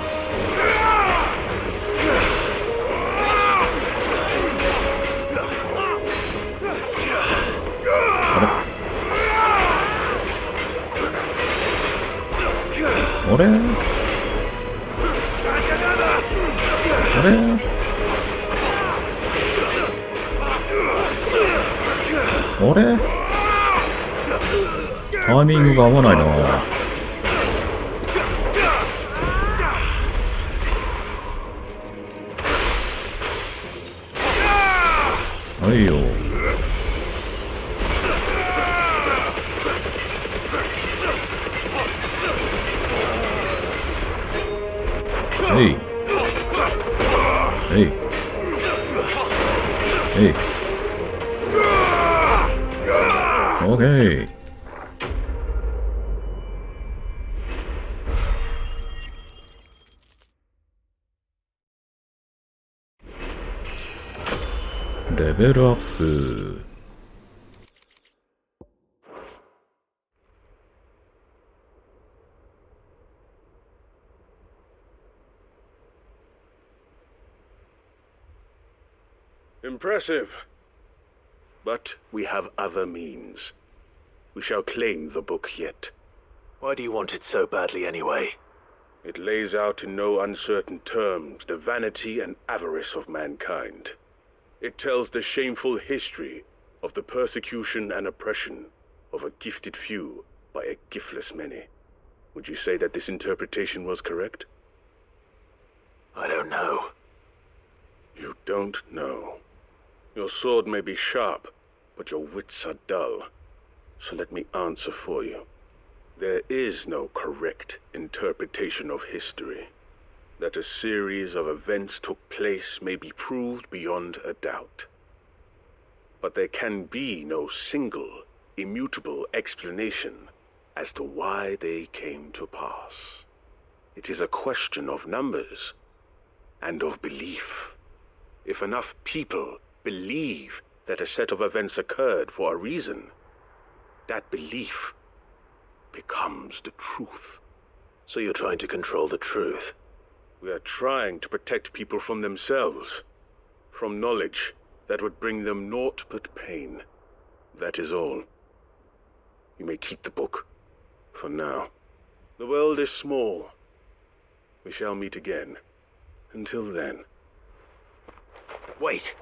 あれあれあれあれタイミングが合わないな。はいよ。はい。はい。はい。オッケー。レベルアップ。Impressive. But we have other means. We shall claim the book yet. Why do you want it so badly anyway? It lays out in no uncertain terms the vanity and avarice of mankind. It tells the shameful history of the persecution and oppression of a gifted few by a giftless many. Would you say that this interpretation was correct? I don't know. You don't know. Your sword may be sharp, but your wits are dull. So let me answer for you. There is no correct interpretation of history. That a series of events took place may be proved beyond a doubt. But there can be no single, immutable explanation as to why they came to pass. It is a question of numbers and of belief. If enough people believe that a set of events occurred for a reason, that belief becomes the truth. So you're trying to control the truth? We are trying to protect people from themselves, from knowledge that would bring them naught but pain. That is all. You may keep the book, for now. The world is small. We shall meet again. Until then. Wait!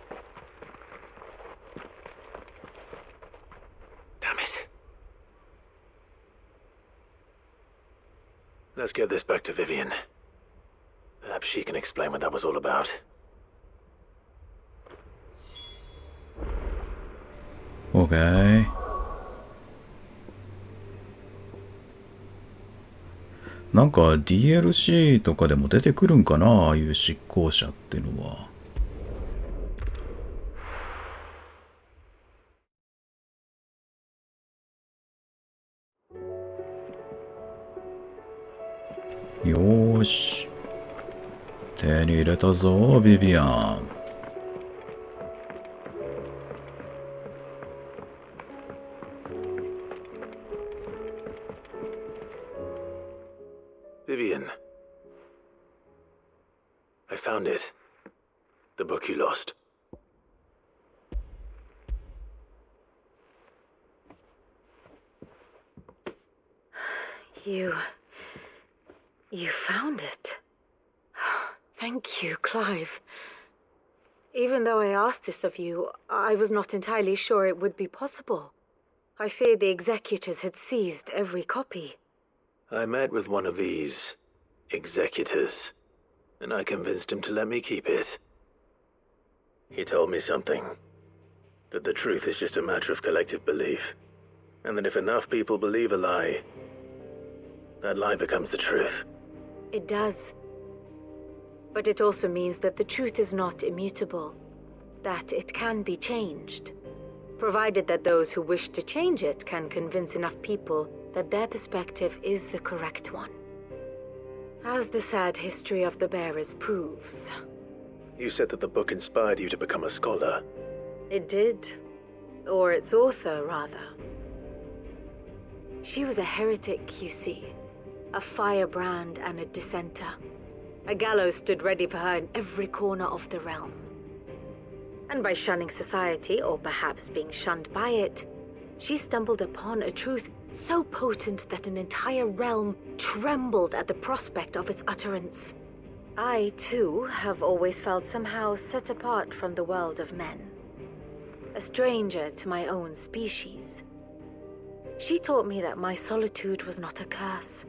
Let's get this back to Vivian. Perhaps she can explain what that was all about. OK。なんか DLC とかでも出てくるんかな、ああいう執行者っていうのは。よーし。手に入れたぞ、ビビアン。Vivian. I found it. The book you lost. You found it. Thank you, Clive. Even though I asked this of you, I was not entirely sure it would be possible. I feared the executors had seized every copy. I met with one of these executors, and I convinced him to let me keep it. He told me something. That the truth is just a matter of collective belief. And that if enough people believe a lie, that lie becomes the truth. It does. But it also means that the truth is not immutable. That it can be changed. Provided that those who wish to change it can convince enough people that their perspective is the correct one. As the sad history of the bearers proves. You said that the book inspired you to become a scholar. It did. Or its author, rather. She was a heretic, you see. A firebrand and a dissenter. A gallows stood ready for her in every corner of the realm. And by shunning society, or perhaps being shunned by it, she stumbled upon a truth so potent that an entire realm trembled at the prospect of its utterance. I, too, have always felt somehow set apart from the world of men. A stranger to my own species. She taught me that my solitude was not a curse,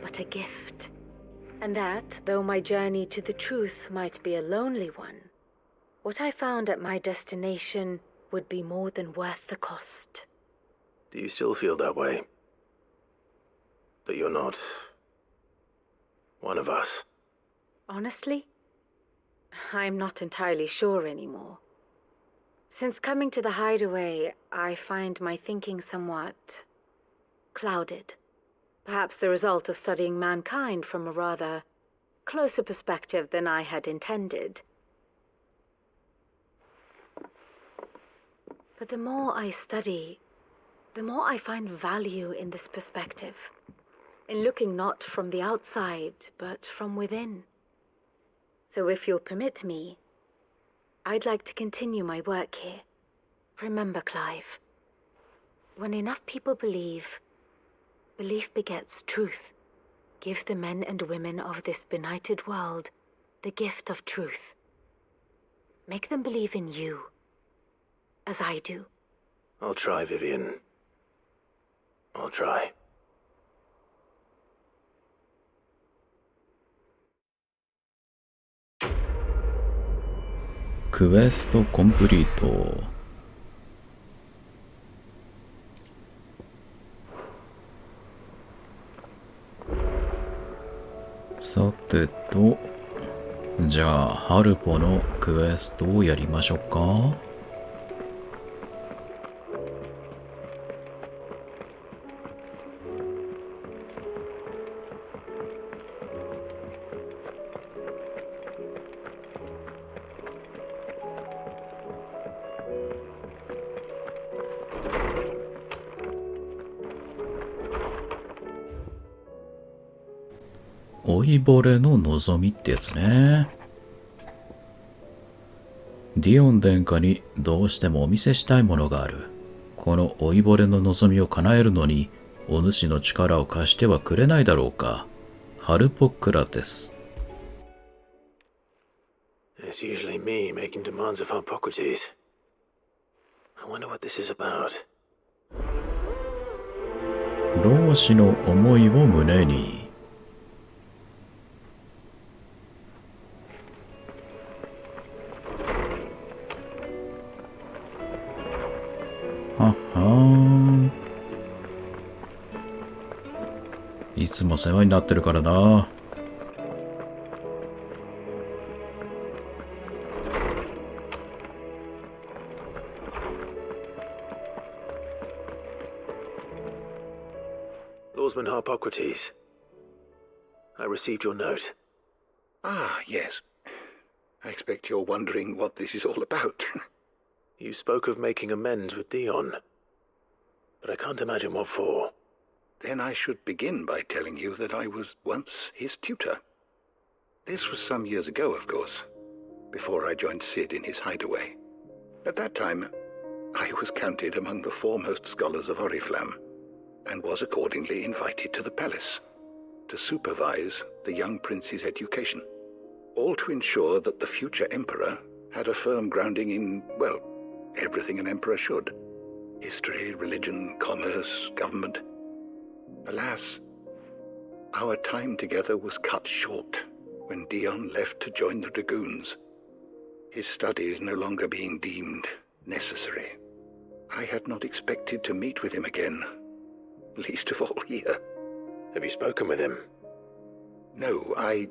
but a gift. And that, though my journey to the truth might be a lonely one, what I found at my destination would be more than worth the cost. Do you still feel that way? That you're not one of us? Honestly, I'm not entirely sure anymore. Since coming to the hideaway, I find my thinking somewhat clouded. Perhaps the result of studying mankind from a rather closer perspective than I had intended. But the more I study, the more I find value in this perspective. In looking not from the outside, but from within. So if you'll permit me, I'd like to continue my work here. Remember, Clive, when enough people believe, belief begets truth. Give the men and women of this benighted world the gift of truth. Make them believe in you, as I do. I'll try, Vivian. I'll try. Quest complete. さてと、じゃあハルポのクエストをやりましょうか。老いぼれの望みってやつね。ディオン殿下にどうしてもお見せしたいものがある。この老いぼれの望みを叶えるのに、お主の力を貸してはくれないだろうか。ハルポクラテス。It's usually me making demands of Hippocrates. I wonder what this is about. 老子の思いを胸に。はーん。いつも世話になってるからな。Lawsman Harpocrates, I received your note. Ah, yes. I expect you're wondering what this is all about. You spoke of making amends with Dion, but I can't imagine what for. Then I should begin by telling you that I was once his tutor. This was some years ago, of course, before I joined Sid in his hideaway. At that time, I was counted among the foremost scholars of Oriflamme, and was accordingly invited to the palace to supervise the young prince's education, all to ensure that the future emperor had a firm grounding in, well, everything an emperor should. History, religion, commerce, government. Alas, our time together was cut short when Dion left to join the Dragoons, his studies no longer being deemed necessary. I had not expected to meet with him again, least of all here. Have you spoken with him? No, I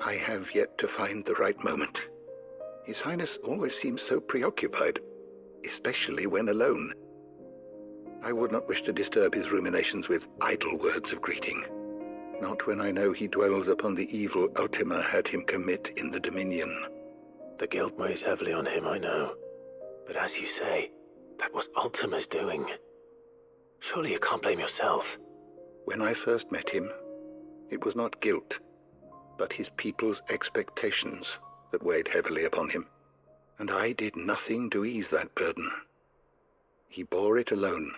have yet to find the right moment. His Highness always seems so preoccupied, especially when alone. I would not wish to disturb his ruminations with idle words of greeting, not when I know he dwells upon the evil Ultima had him commit in the Dominion. The guilt weighs heavily on him, I know. But as you say, that was Ultima's doing. Surely you can't blame yourself. When I first met him, it was not guilt, but his people's expectations that weighed heavily upon him, and I did nothing to ease that burden. He bore it alone,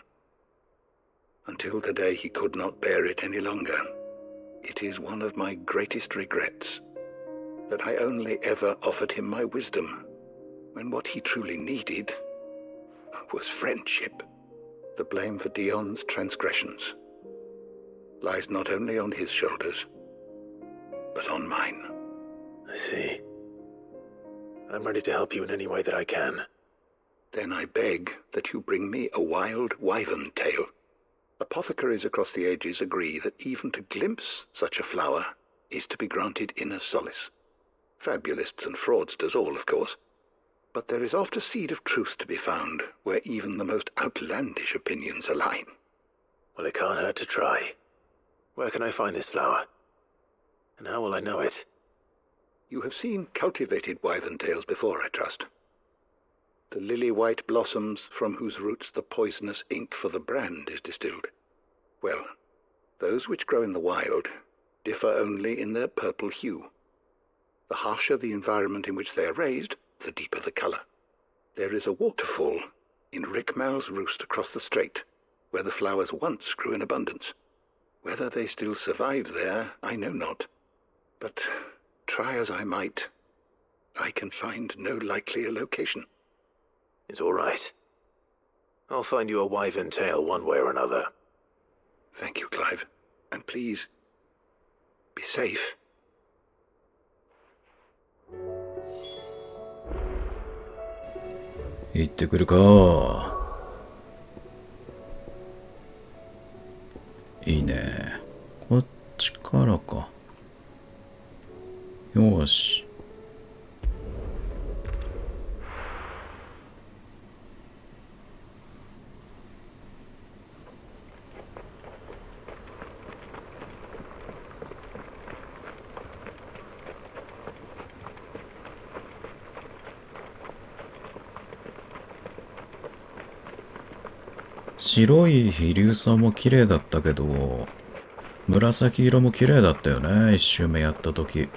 until the day he could not bear it any longer. It is one of my greatest regrets that I only ever offered him my wisdom, when what he truly needed was friendship. The blame for Dion's transgressions lies not only on his shoulders, but on mine. I see. I'm ready to help you in any way that I can. Then I beg that you bring me a wild wyvern tail. Apothecaries across the ages agree that even to glimpse such a flower is to be granted inner solace. Fabulists and fraudsters all, of course. But there is oft a seed of truth to be found where even the most outlandish opinions align. Well, it can't hurt to try. Where can I find this flower? And how will I know it? You have seen cultivated wyvern tails before, I trust. The lily-white blossoms from whose roots the poisonous ink for the brand is distilled. Well, those which grow in the wild differ only in their purple hue. The harsher the environment in which they are raised, the deeper the colour. There is a waterfall in Rickmal's roost across the strait, where the flowers once grew in abundance. Whether they still survive there, I know not. But try as I might, I can find no likelier location. It's all right. I'll find you a wyvern tail one way or another. Thank you, Clive. And please, be safe.行ってくるか。いいね。こっちからか。よし。白い飛竜さんも綺麗だったけど、紫色も綺麗だったよね、一周目やったとき。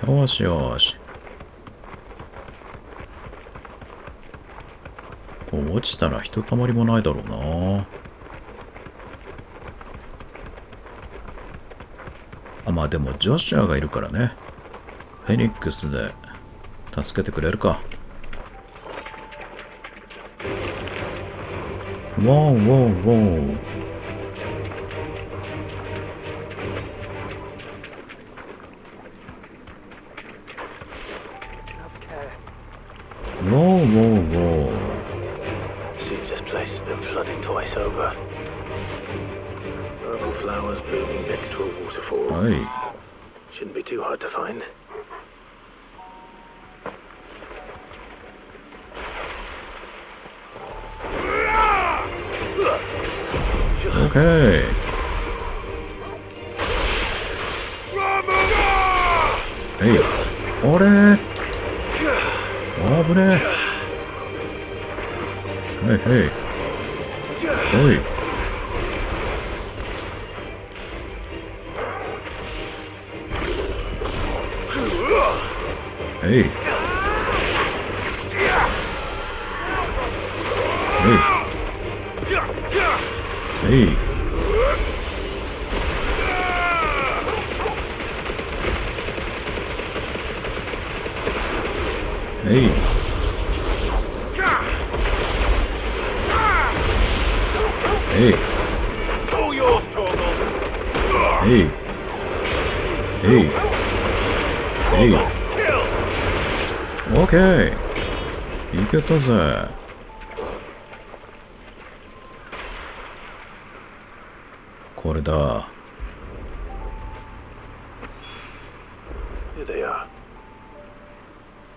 よしよし。こう落ちたらひとたまりもないだろうな。あ、まあでもジョシュアがいるからね。フェニックスで助けてくれるか。Whoa, whoa, whoa. Whoa, whoa, whoa. Seems this place has been flooded twice over. Purple flowers blooming next to a waterfall. Aye. Shouldn't be too hard to find. Okay. Hey, あれ危ねえ。はいはい。おい。はい。はい。Hey. Hey. All yours, Torgal. Hey. Hey. Hey. OK。いけたぜ。これだ。Here they are.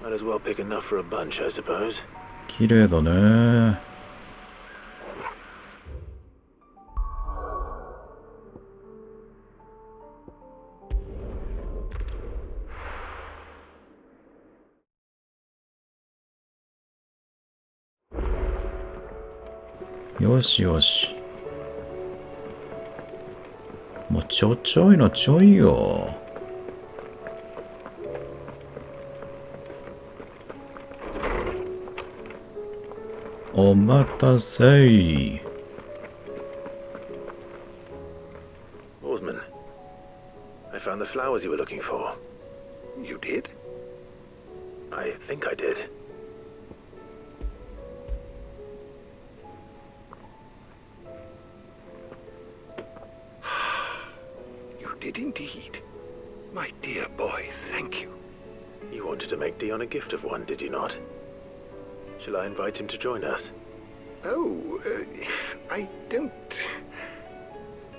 Might as well pick enough for a bunch, I suppose. 綺麗だね。よしよし。もうちょいのちょいよ。お待たせ。Oarsman, I found the flowers you were looking for. You did? I think I did. You did indeed. My dear boy, thank you. You wanted to make Dion a gift of one, did you not? Shall I invite him to join us? Oh, I don't...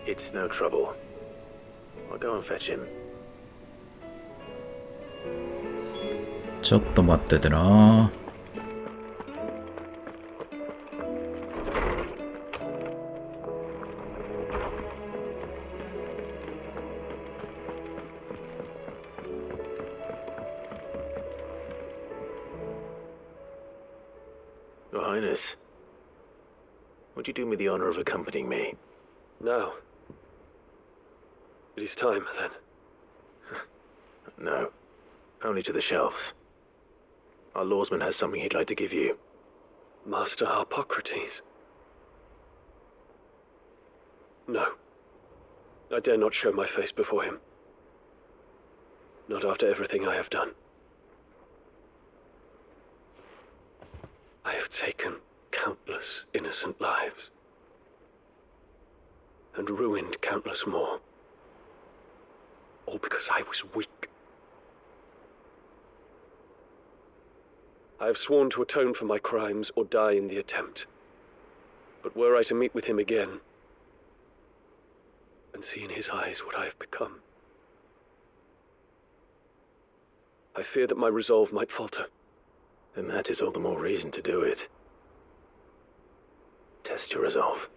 It's no trouble. I'll go and fetch him. ちょっと待っててな。Your Highness, would you do me the honor of accompanying me? No. It is time, then. No. Only to the shelves. Our lawsman has something he'd like to give you. Master Harpocrates. No. I dare not show my face before him. Not after everything I have done. I have taken countless innocent lives. And ruined countless more. All because I was weak. I have sworn to atone for my crimes or die in the attempt. But were I to meet with him again, and see in his eyes what I have become, I fear that my resolve might falter. Then that is all the more reason to do it. Test your resolve.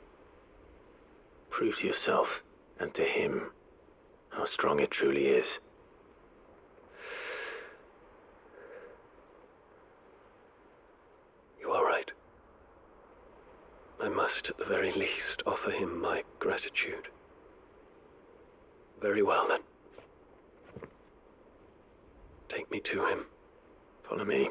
Prove to yourself and to him how strong it truly is. You are right. I must, at the very least, offer him my gratitude. Very well, then. Take me to him. Follow me.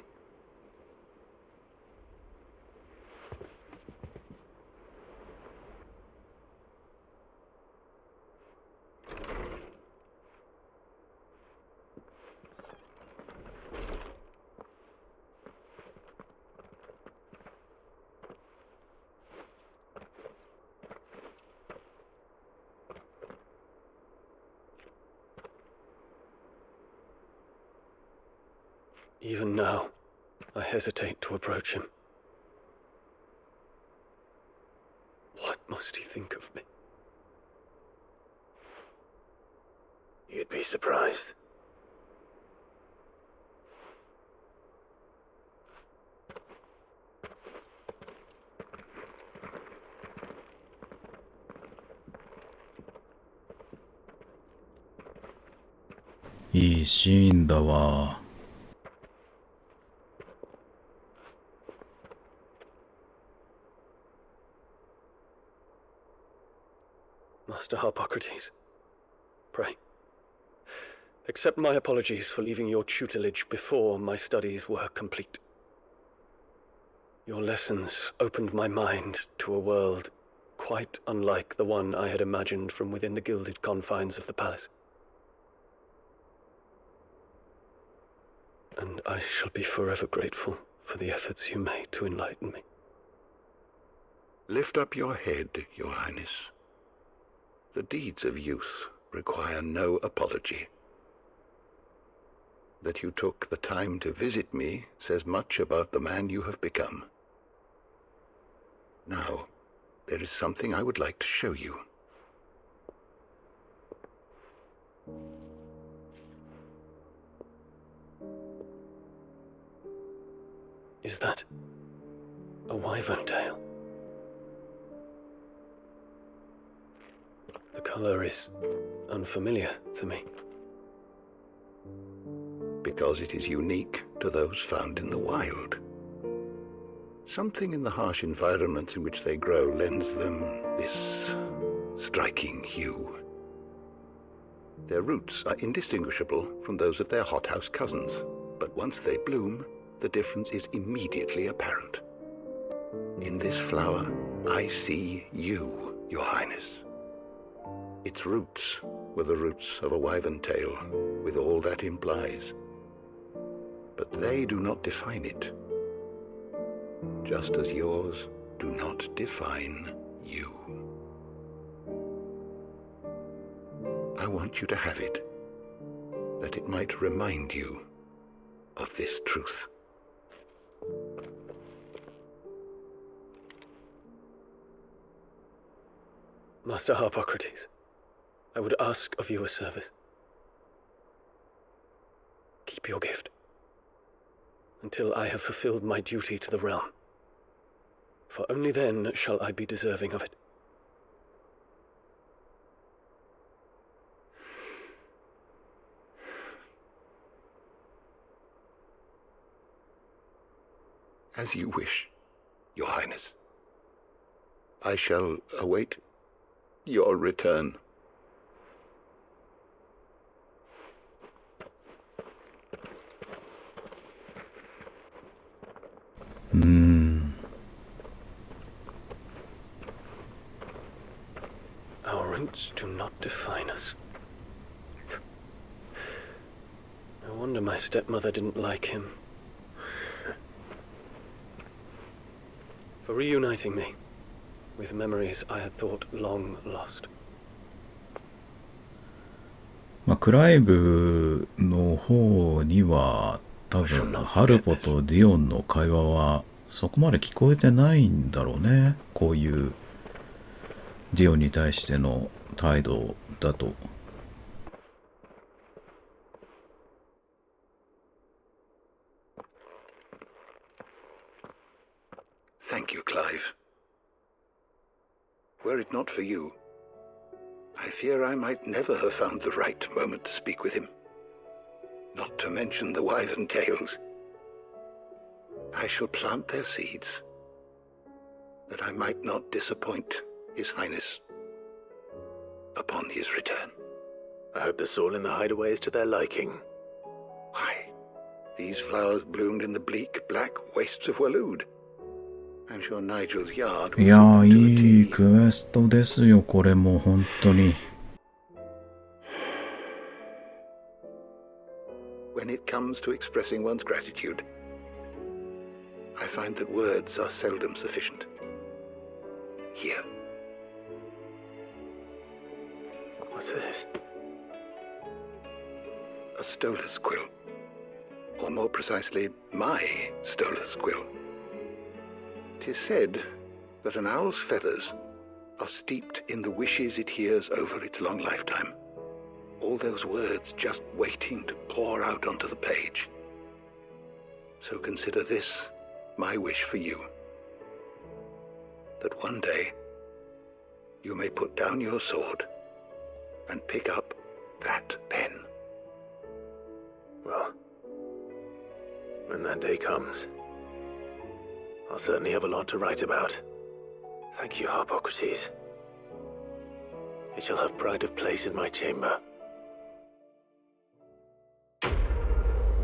Even now, I hesitate to approach him. What must he think of me? You'd be surprised.いいシーンだわ。Master Harpocrates, pray, accept my apologies for leaving your tutelage before my studies were complete. Your lessons opened my mind to a world quite unlike the one I had imagined from within the gilded confines of the palace. And I shall be forever grateful for the efforts you made to enlighten me. Lift up your head, Your Highness. The deeds of youth require no apology. That you took the time to visit me says much about the man you have become. Now, there is something I would like to show you. Is that a wyvern tail? The color is unfamiliar to me. Because it is unique to those found in the wild. Something in the harsh environments in which they grow lends them this striking hue. Their roots are indistinguishable from those of their hothouse cousins, but once they bloom, the difference is immediately apparent. In this flower, I see you, Your Highness. Its roots were the roots of a wyvern tail, with all that implies. But they do not define it, just as yours do not define you. I want you to have it, that it might remind you of this truth. Master Harpocrates, I would ask of you a service. Keep your gift until I have fulfilled my duty to the realm, for only then shall I be deserving of it. As you wish, Your Highness. I shall await your return. Our roots do not define us. No wonder my stepmother didn't like him. For reuniting me with memories I had thought long lost. クライブの方には多分ハルポとディオンの会話はそこまで聞こえてないんだろうね。こういうディオンに対しての態度だと。Thank you, Clive. Were it not for you, I fear I might never have found the right moment to speak with him. Not to mention the wyvern tails. I shall plant their seeds, that I might not disappoint His Highness upon his return. I hope the soil in the hideaway is to their liking. Why, these flowers bloomed in the bleak, black wastes of Waloed. I'm sure Nigel's yard いやー、いいクエストですよ、これも本当に。When it comes to expressing one's gratitude, I find that words are seldom sufficient. Here. What's this? A stolas quill. or more precisely, my stoler's quill. 'Tis said that an owl's feathers are steeped in the wishes it hears over its long lifetime. All those words just waiting to pour out onto the page. So consider this my wish for you. That one day you may put down your sword and pick up that pen. Well, when that day comes, I'll certainly have a lot to write about. Thank you, Harpocrates. It shall have pride of place in my chamber.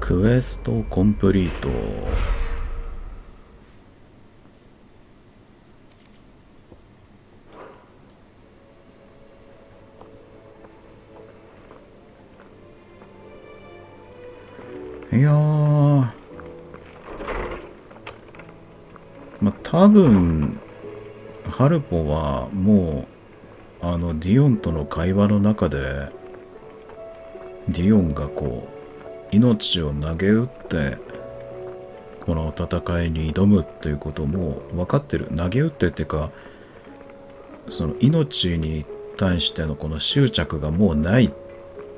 クエストコンプリート。いやー、多分ハルポはもうディオンとの会話の中でディオンがこう命を投げ打ってこの戦いに挑むっていうことも分かってる。投げ打ってっていうか、その命に対してのこの執着がもうない、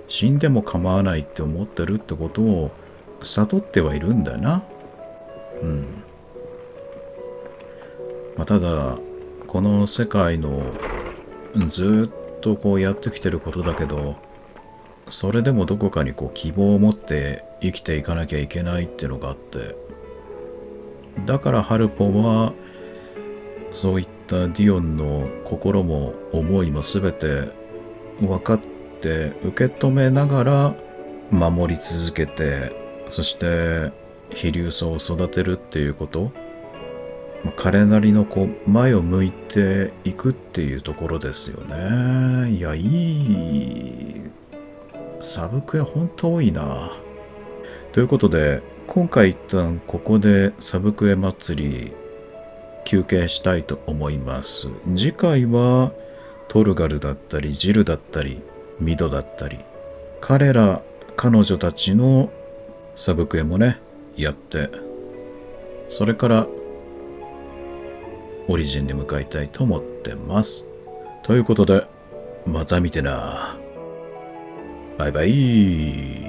死んでも構わないって思ってるってことを悟ってはいるんだよな。ただこの世界のずっとこうやってきてることだけど、それでもどこかにこう希望を持って生きていかなきゃいけないっていうのがあって、だからハルポはそういったディオンの心も思いもすべて分かって受け止めながら守り続けて、そして飛竜草を育てるっていうこと、彼なりのこう前を向いていくっていうところですよね。いや、いいサブクエ本当多いな。ということで今回一旦ここでサブクエ祭り休憩したいと思います。次回はトルガルだったりジルだったりミドだったり、彼女たちのサブクエもねやって、それからオリジンに向かいたいと思ってます。ということでまた見てな。バイバイ。